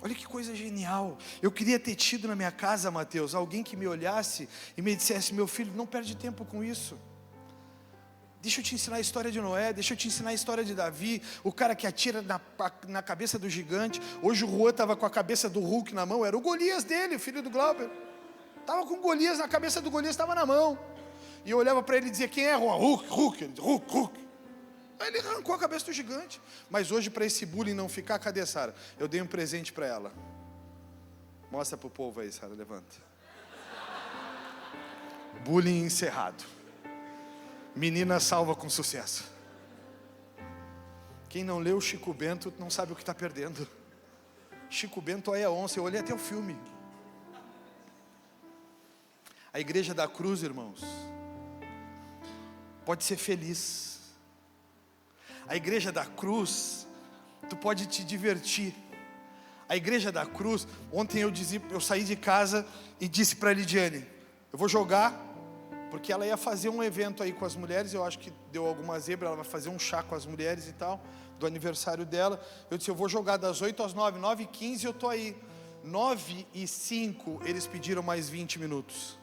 Olha que coisa genial. Eu queria ter tido na minha casa, Mateus, alguém que me olhasse e me dissesse: meu filho, não perde tempo com isso. Deixa eu te ensinar a história de Noé, deixa eu te ensinar a história de Davi, o cara que atira na cabeça do gigante. Hoje o Juan estava com a cabeça do Hulk na mão, era o Golias dele, o filho do Glauber. Estava com o Golias, na cabeça do Golias estava na mão. E eu olhava para ele e dizia: quem é Juan? Hulk. Aí ele arrancou a cabeça do gigante. Mas hoje, para esse bullying não ficar, cadê Sara? Eu dei um presente para ela. Mostra para o povo aí, Sara, levanta. Bullying encerrado. Menina salva com sucesso. Quem não leu Chico Bento não sabe o que está perdendo. Chico Bento é a onça, eu olhei até o filme. A igreja da cruz, irmãos, pode ser feliz. A igreja da cruz, tu pode te divertir. A igreja da cruz, ontem eu saí de casa e disse para a Lidiane, eu vou jogar, porque ela ia fazer um evento aí com as mulheres, eu acho que deu alguma zebra, ela vai fazer um chá com as mulheres e tal, do aniversário dela. Eu disse, eu vou jogar das 8 às 9, 9h15 eu estou aí. 9h05 eles pediram mais 20 minutos.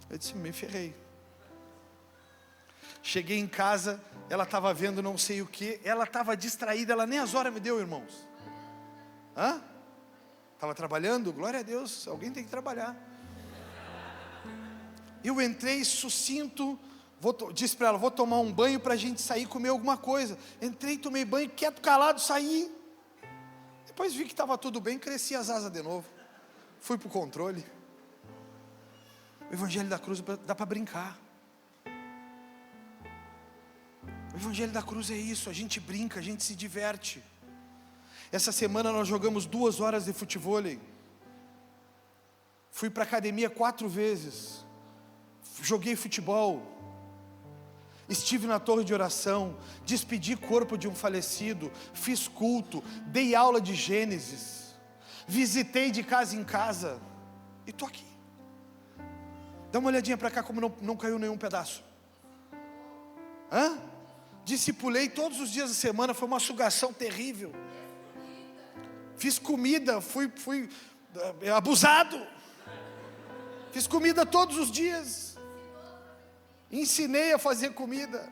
Eu disse, me ferrei. Cheguei em casa, ela estava vendo não sei o que, ela estava distraída, ela nem as horas me deu, irmãos. Estava trabalhando? Glória a Deus, alguém tem que trabalhar. Eu entrei sucinto, disse para ela, vou tomar um banho para a gente sair comer alguma coisa. Entrei, tomei banho, quieto, calado, saí. Depois vi que estava tudo bem, cresci as asas de novo. Fui para o controle. O Evangelho da Cruz dá para brincar. O Evangelho da Cruz é isso, a gente brinca, a gente se diverte. Essa semana nós jogamos 2 horas de futevôlei. Fui para a academia 4 vezes. Joguei futebol. Estive na torre de oração. Despedi corpo de um falecido. Fiz culto. Dei aula de Gênesis. Visitei de casa em casa. E estou aqui. Dá uma olhadinha para cá como não caiu nenhum pedaço. Discipulei todos os dias da semana. Foi uma sugação terrível. Fiz comida, fui abusado. Fiz comida todos os dias. Ensinei a fazer comida.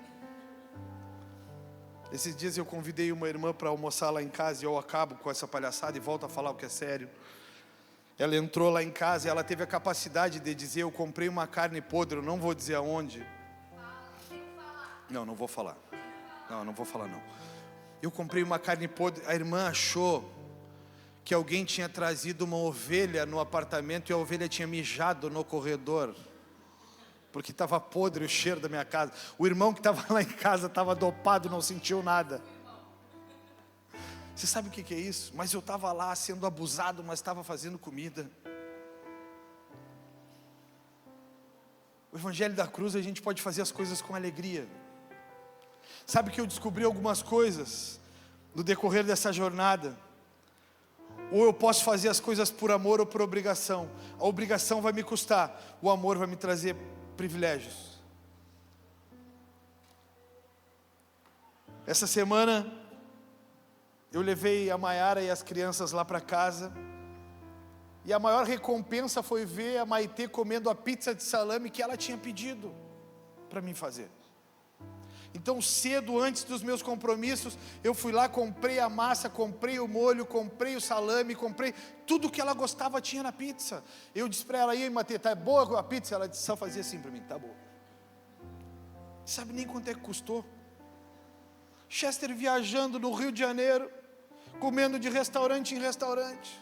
Esses dias eu convidei uma irmã para almoçar lá em casa. E eu acabo com essa palhaçada e volto a falar o que é sério. Ela entrou lá em casa e ela teve a capacidade de dizer, eu comprei uma carne podre, eu não vou dizer aonde. Não vou falar. Não vou falar não. Eu comprei uma carne podre, a irmã achou que alguém tinha trazido uma ovelha no apartamento e a ovelha tinha mijado no corredor, porque estava podre o cheiro da minha casa. O irmão que estava lá em casa estava dopado, não sentiu nada. Você sabe o que é isso? Mas eu estava lá sendo abusado, mas estava fazendo comida. O Evangelho da Cruz, a gente pode fazer as coisas com alegria. Sabe que eu descobri algumas coisas no decorrer dessa jornada. Ou eu posso fazer as coisas por amor ou por obrigação. A obrigação vai me custar, o amor vai me trazer privilégios. Essa semana eu levei a Maiara e as crianças lá para casa. E a maior recompensa foi ver a Maitê comendo a pizza de salame que ela tinha pedido para mim fazer. Então cedo, antes dos meus compromissos, eu fui lá, comprei a massa, comprei o molho, comprei o salame, comprei tudo que ela gostava tinha na pizza. Eu disse para ela, e aí Maitê, tá boa a pizza? Ela disse, só fazia assim para mim, tá boa. Sabe nem quanto é que custou? Chester viajando no Rio de Janeiro, comendo de restaurante em restaurante.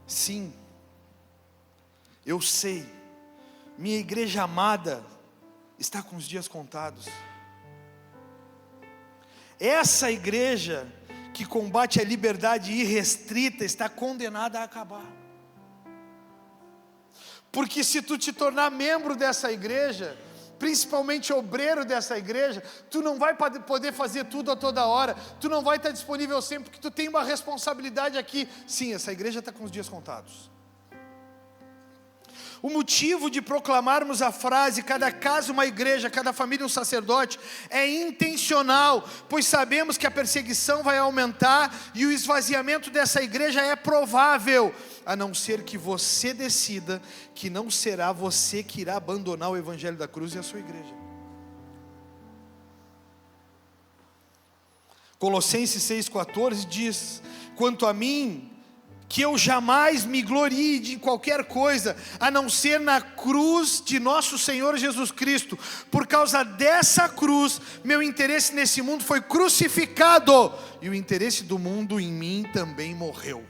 Sim, eu sei, minha igreja amada está com os dias contados. Essa igreja que combate a liberdade irrestrita está condenada a acabar. Porque se tu te tornar membro dessa igreja, principalmente obreiro dessa igreja, tu não vai poder fazer tudo a toda hora, tu não vai estar disponível sempre, porque tu tem uma responsabilidade aqui. Sim, essa igreja está com os dias contados. O motivo de proclamarmos a frase, cada casa uma igreja, cada família um sacerdote, é intencional, pois sabemos que a perseguição vai aumentar e o esvaziamento dessa igreja é provável, a não ser que você decida que não será você que irá abandonar o Evangelho da Cruz e a sua igreja. Colossenses 6,14 diz, quanto a mim, que eu jamais me glorie de qualquer coisa, a não ser na cruz de nosso Senhor Jesus Cristo. Por causa dessa cruz, meu interesse nesse mundo foi crucificado, e o interesse do mundo em mim também morreu.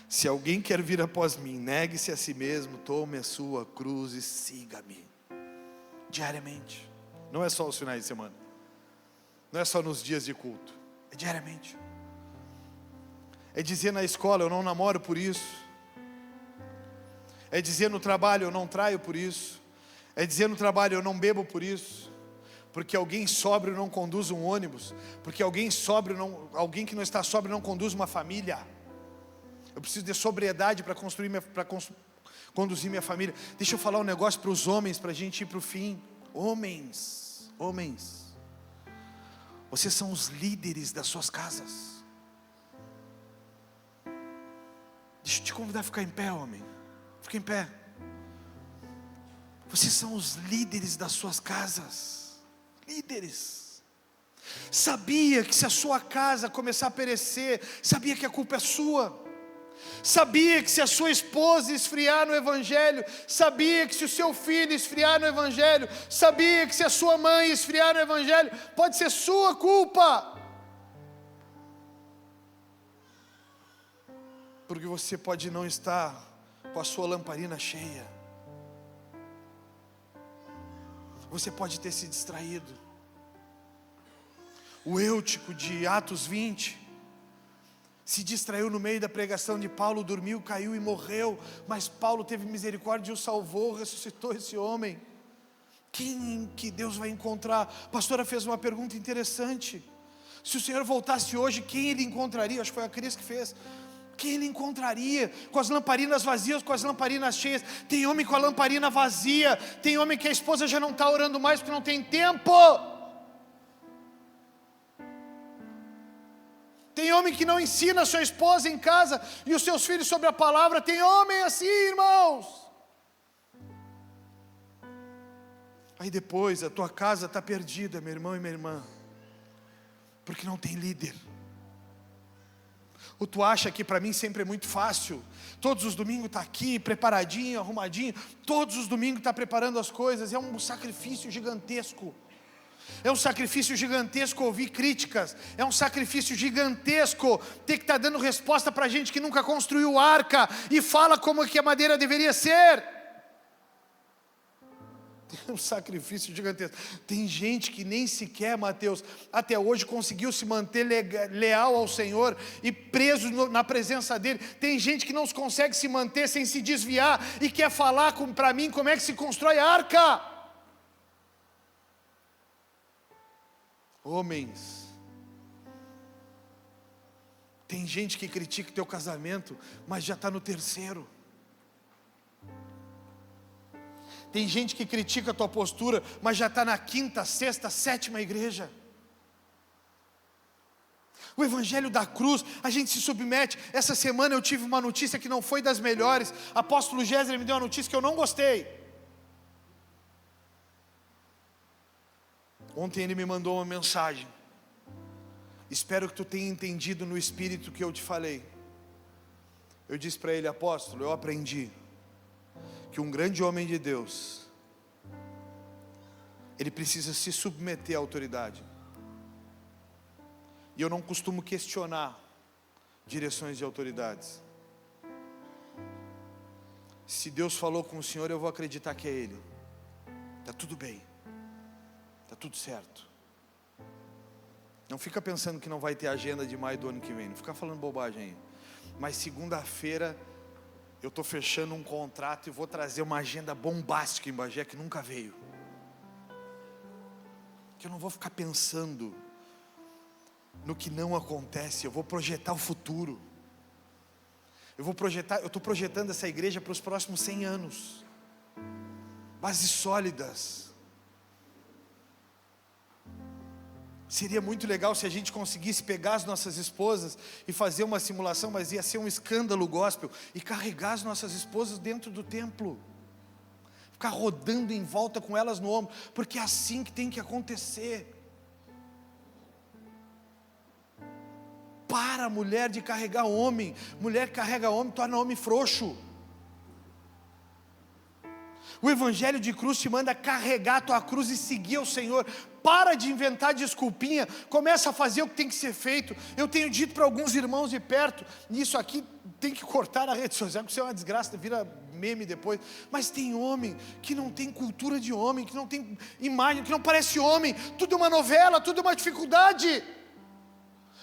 Se alguém quer vir após mim, negue-se a si mesmo, tome a sua cruz e siga-me. Diariamente. Não é só os finais de semana. Não é só nos dias de culto. É diariamente. É dizer na escola, eu não namoro por isso. É dizer no trabalho, eu não traio por isso. É dizer no trabalho, eu não bebo por isso. porque alguém sóbrio não conduz um ônibus, porque alguém que não está sóbrio não conduz uma família. Eu preciso de sobriedade para conduzir minha família. Deixa eu falar um negócio para os homens, para a gente ir para o fim. Homens, vocês são os líderes das suas casas. Deixa eu te convidar a ficar em pé, homem. Fica em pé. Vocês são os líderes das suas casas. Líderes. Sabia que se a sua casa começar a perecer, sabia que a culpa é sua. Sabia que se a sua esposa esfriar no Evangelho, sabia que se o seu filho esfriar no Evangelho, sabia que se a sua mãe esfriar no Evangelho, pode ser sua culpa. Porque você pode não estar com a sua lamparina cheia. Você pode ter se distraído. O Eutico de Atos 20 se distraiu no meio da pregação de Paulo, dormiu, caiu e morreu. Mas Paulo teve misericórdia e o salvou, ressuscitou esse homem. Quem que Deus vai encontrar? A pastora fez uma pergunta interessante. Se o Senhor voltasse hoje, quem Ele encontraria? Acho que foi a Cris que fez. Quem Ele encontraria? Com as lamparinas vazias, com as lamparinas cheias. Tem homem com a lamparina vazia. Tem homem que a esposa já não está orando mais porque não tem tempo. Tem homem que não ensina a sua esposa em casa e os seus filhos sobre a palavra. Tem homem assim, irmãos. Aí depois a tua casa está perdida, meu irmão e minha irmã, porque não tem líder. Ou tu acha que para mim sempre é muito fácil? Todos os domingos está aqui, preparadinho, arrumadinho. Todos os domingos está preparando as coisas. É um sacrifício gigantesco. É um sacrifício gigantesco ouvir críticas. É um sacrifício gigantesco ter que estar dando resposta para gente que nunca construiu arca e fala como que a madeira deveria ser. É um sacrifício gigantesco. Tem gente que nem sequer, Mateus, até hoje conseguiu se manter leal ao Senhor e preso na presença dEle. Tem gente que não consegue se manter sem se desviar e quer falar para mim como é que se constrói a arca. Homens, tem gente que critica o teu casamento, mas já está no terceiro. Tem gente que critica a tua postura, mas já está na quinta, sexta, sétima igreja. O Evangelho da cruz, a gente se submete. Essa semana eu tive uma notícia que não foi das melhores. Apóstolo Géser me deu uma notícia que eu não gostei. Ontem ele me mandou uma mensagem. Espero que tu tenha entendido no espírito que eu te falei. Eu disse para ele: apóstolo, eu aprendi que um grande homem de Deus, ele precisa se submeter à autoridade. E eu não costumo questionar direções de autoridades. Se Deus falou com o Senhor, eu vou acreditar que é Ele. Está tudo bem, está tudo certo. Não fica pensando que não vai ter agenda de maio do ano que vem. Não fica falando bobagem aí. Mas segunda-feira eu estou fechando um contrato e vou trazer uma agenda bombástica em Bagé que nunca veio. Que eu não vou ficar pensando no que não acontece. Eu vou projetar o futuro. Eu estou projetando essa igreja para os próximos 100 anos. Bases sólidas. Seria muito legal se a gente conseguisse pegar as nossas esposas e fazer uma simulação, mas ia ser um escândalo gospel, e carregar as nossas esposas dentro do templo, ficar rodando em volta com elas no ombro, porque é assim que tem que acontecer. Para a mulher de carregar homem. Mulher que carrega homem torna homem frouxo. O Evangelho de cruz te manda carregar a tua cruz e seguir o Senhor. Para de inventar desculpinha, começa a fazer o que tem que ser feito. Eu tenho dito para alguns irmãos de perto, isso aqui tem que cortar na rede social, porque isso é uma desgraça, vira meme depois. Mas tem homem que não tem cultura de homem, que não tem imagem, que não parece homem. Tudo é uma novela, tudo é uma dificuldade.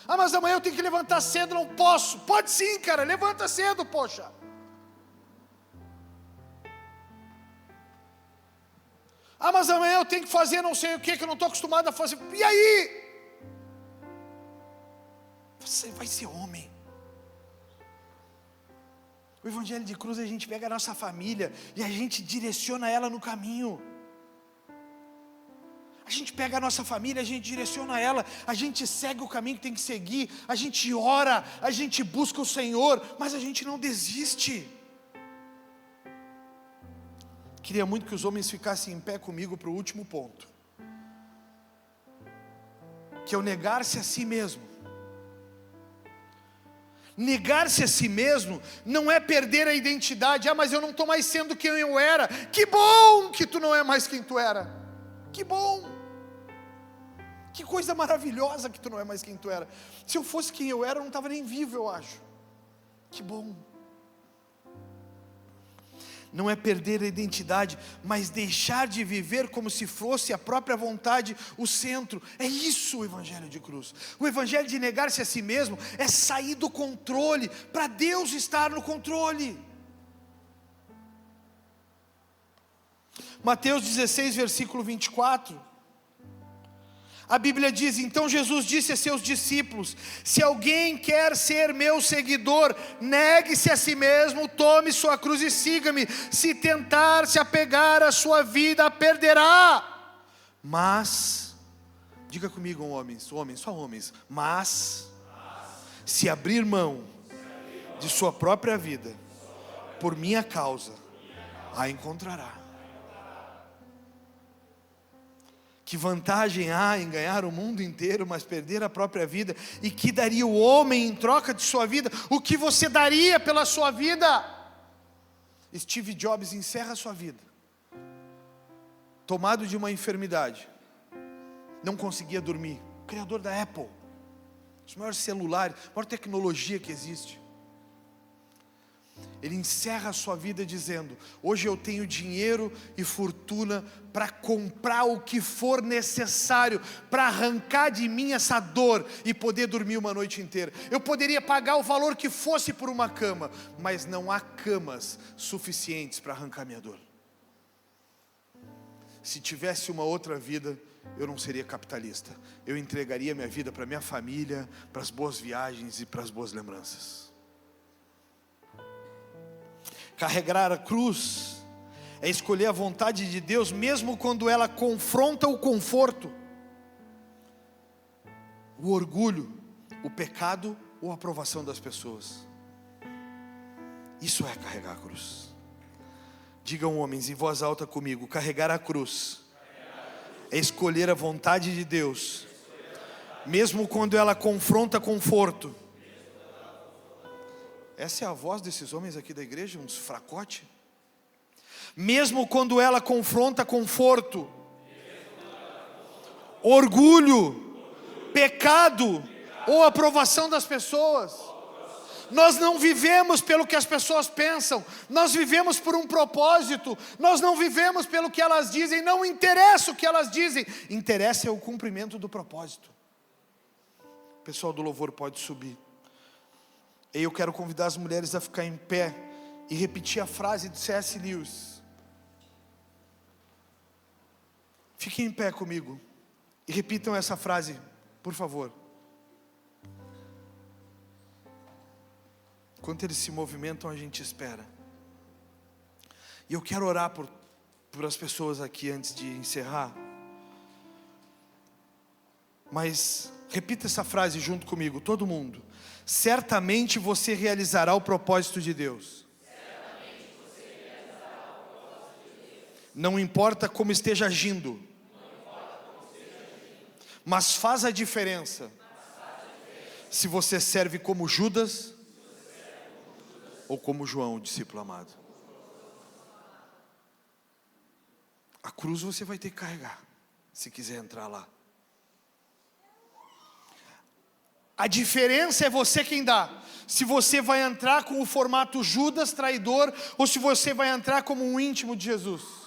Ah, mas amanhã eu tenho que levantar cedo, não posso. Pode sim, cara, levanta cedo, poxa. mas amanhã eu tenho que fazer não sei o que eu não estou acostumado a fazer. E aí? Você vai ser homem. O evangelho de cruz, a gente pega a nossa família e a gente direciona ela no caminho. A gente pega a nossa família, a gente direciona ela, a gente segue o caminho que tem que seguir, a gente ora, a gente busca o Senhor, mas a gente não desiste. Queria muito que os homens ficassem em pé comigo para o último ponto, que é o negar-se a si mesmo. Negar-se a si mesmo não é perder a identidade. Mas eu não estou mais sendo quem eu era. Que bom que tu não é mais quem tu era. Que bom. Que coisa maravilhosa que tu não é mais quem tu era. Se eu fosse quem eu era, eu não estava nem vivo, eu acho. Que bom. Não é perder a identidade, mas deixar de viver como se fosse a própria vontade o centro. É isso o evangelho de cruz. O evangelho de negar-se a si mesmo é sair do controle, para Deus estar no controle. Mateus 16, versículo 24. A Bíblia diz: então Jesus disse a seus discípulos: se alguém quer ser meu seguidor, negue-se a si mesmo, tome sua cruz e siga-me. Se tentar se apegar à sua vida, a perderá. Mas, diga comigo, homens, só homens. Mas, se abrir mão de sua própria vida, por minha causa, a encontrará. Que vantagem há em ganhar o mundo inteiro, mas perder a própria vida? E que daria o homem em troca de sua vida? O que você daria pela sua vida? Steve Jobs encerra a sua vida, tomado de uma enfermidade, não conseguia dormir. O criador da Apple, os maiores celulares, a maior tecnologia que existe. Ele encerra a sua vida dizendo: hoje eu tenho dinheiro e fortuna para comprar o que for necessário, para arrancar de mim essa dor e poder dormir uma noite inteira. Eu poderia pagar o valor que fosse por uma cama, mas não há camas suficientes para arrancar minha dor. Se tivesse uma outra vida, eu não seria capitalista. Eu entregaria minha vida para minha família, para as boas viagens e para as boas lembranças. Carregar a cruz é escolher a vontade de Deus, mesmo quando ela confronta o conforto, o orgulho, o pecado ou a aprovação das pessoas. Isso é carregar a cruz. Digam, homens, em voz alta comigo: carregar a cruz é escolher a vontade de Deus, mesmo quando ela confronta conforto. Essa é a voz desses homens aqui da igreja, uns fracote. Mesmo quando ela confronta conforto, orgulho, pecado ou aprovação das pessoas. Nós não vivemos pelo que as pessoas pensam, nós vivemos por um propósito. Nós não vivemos pelo que elas dizem, não interessa o que elas dizem, interessa é o cumprimento do propósito. O pessoal do louvor pode subir. E eu quero convidar as mulheres a ficar em pé e repetir a frase de C.S. Lewis. Fiquem em pé comigo e repitam essa frase, por favor. Enquanto eles se movimentam, a gente espera. E eu quero orar por as pessoas aqui antes de encerrar. Mas repita essa frase junto comigo, todo mundo. Certamente você realizará o propósito de Deus. Não importa como esteja agindo, mas faz a diferença. Se você serve como Judas ou como João, o discípulo amado. A cruz você vai ter que carregar, se quiser entrar lá. A diferença é você quem dá. Se você vai entrar com o formato Judas traidor, ou se você vai entrar como um íntimo de Jesus.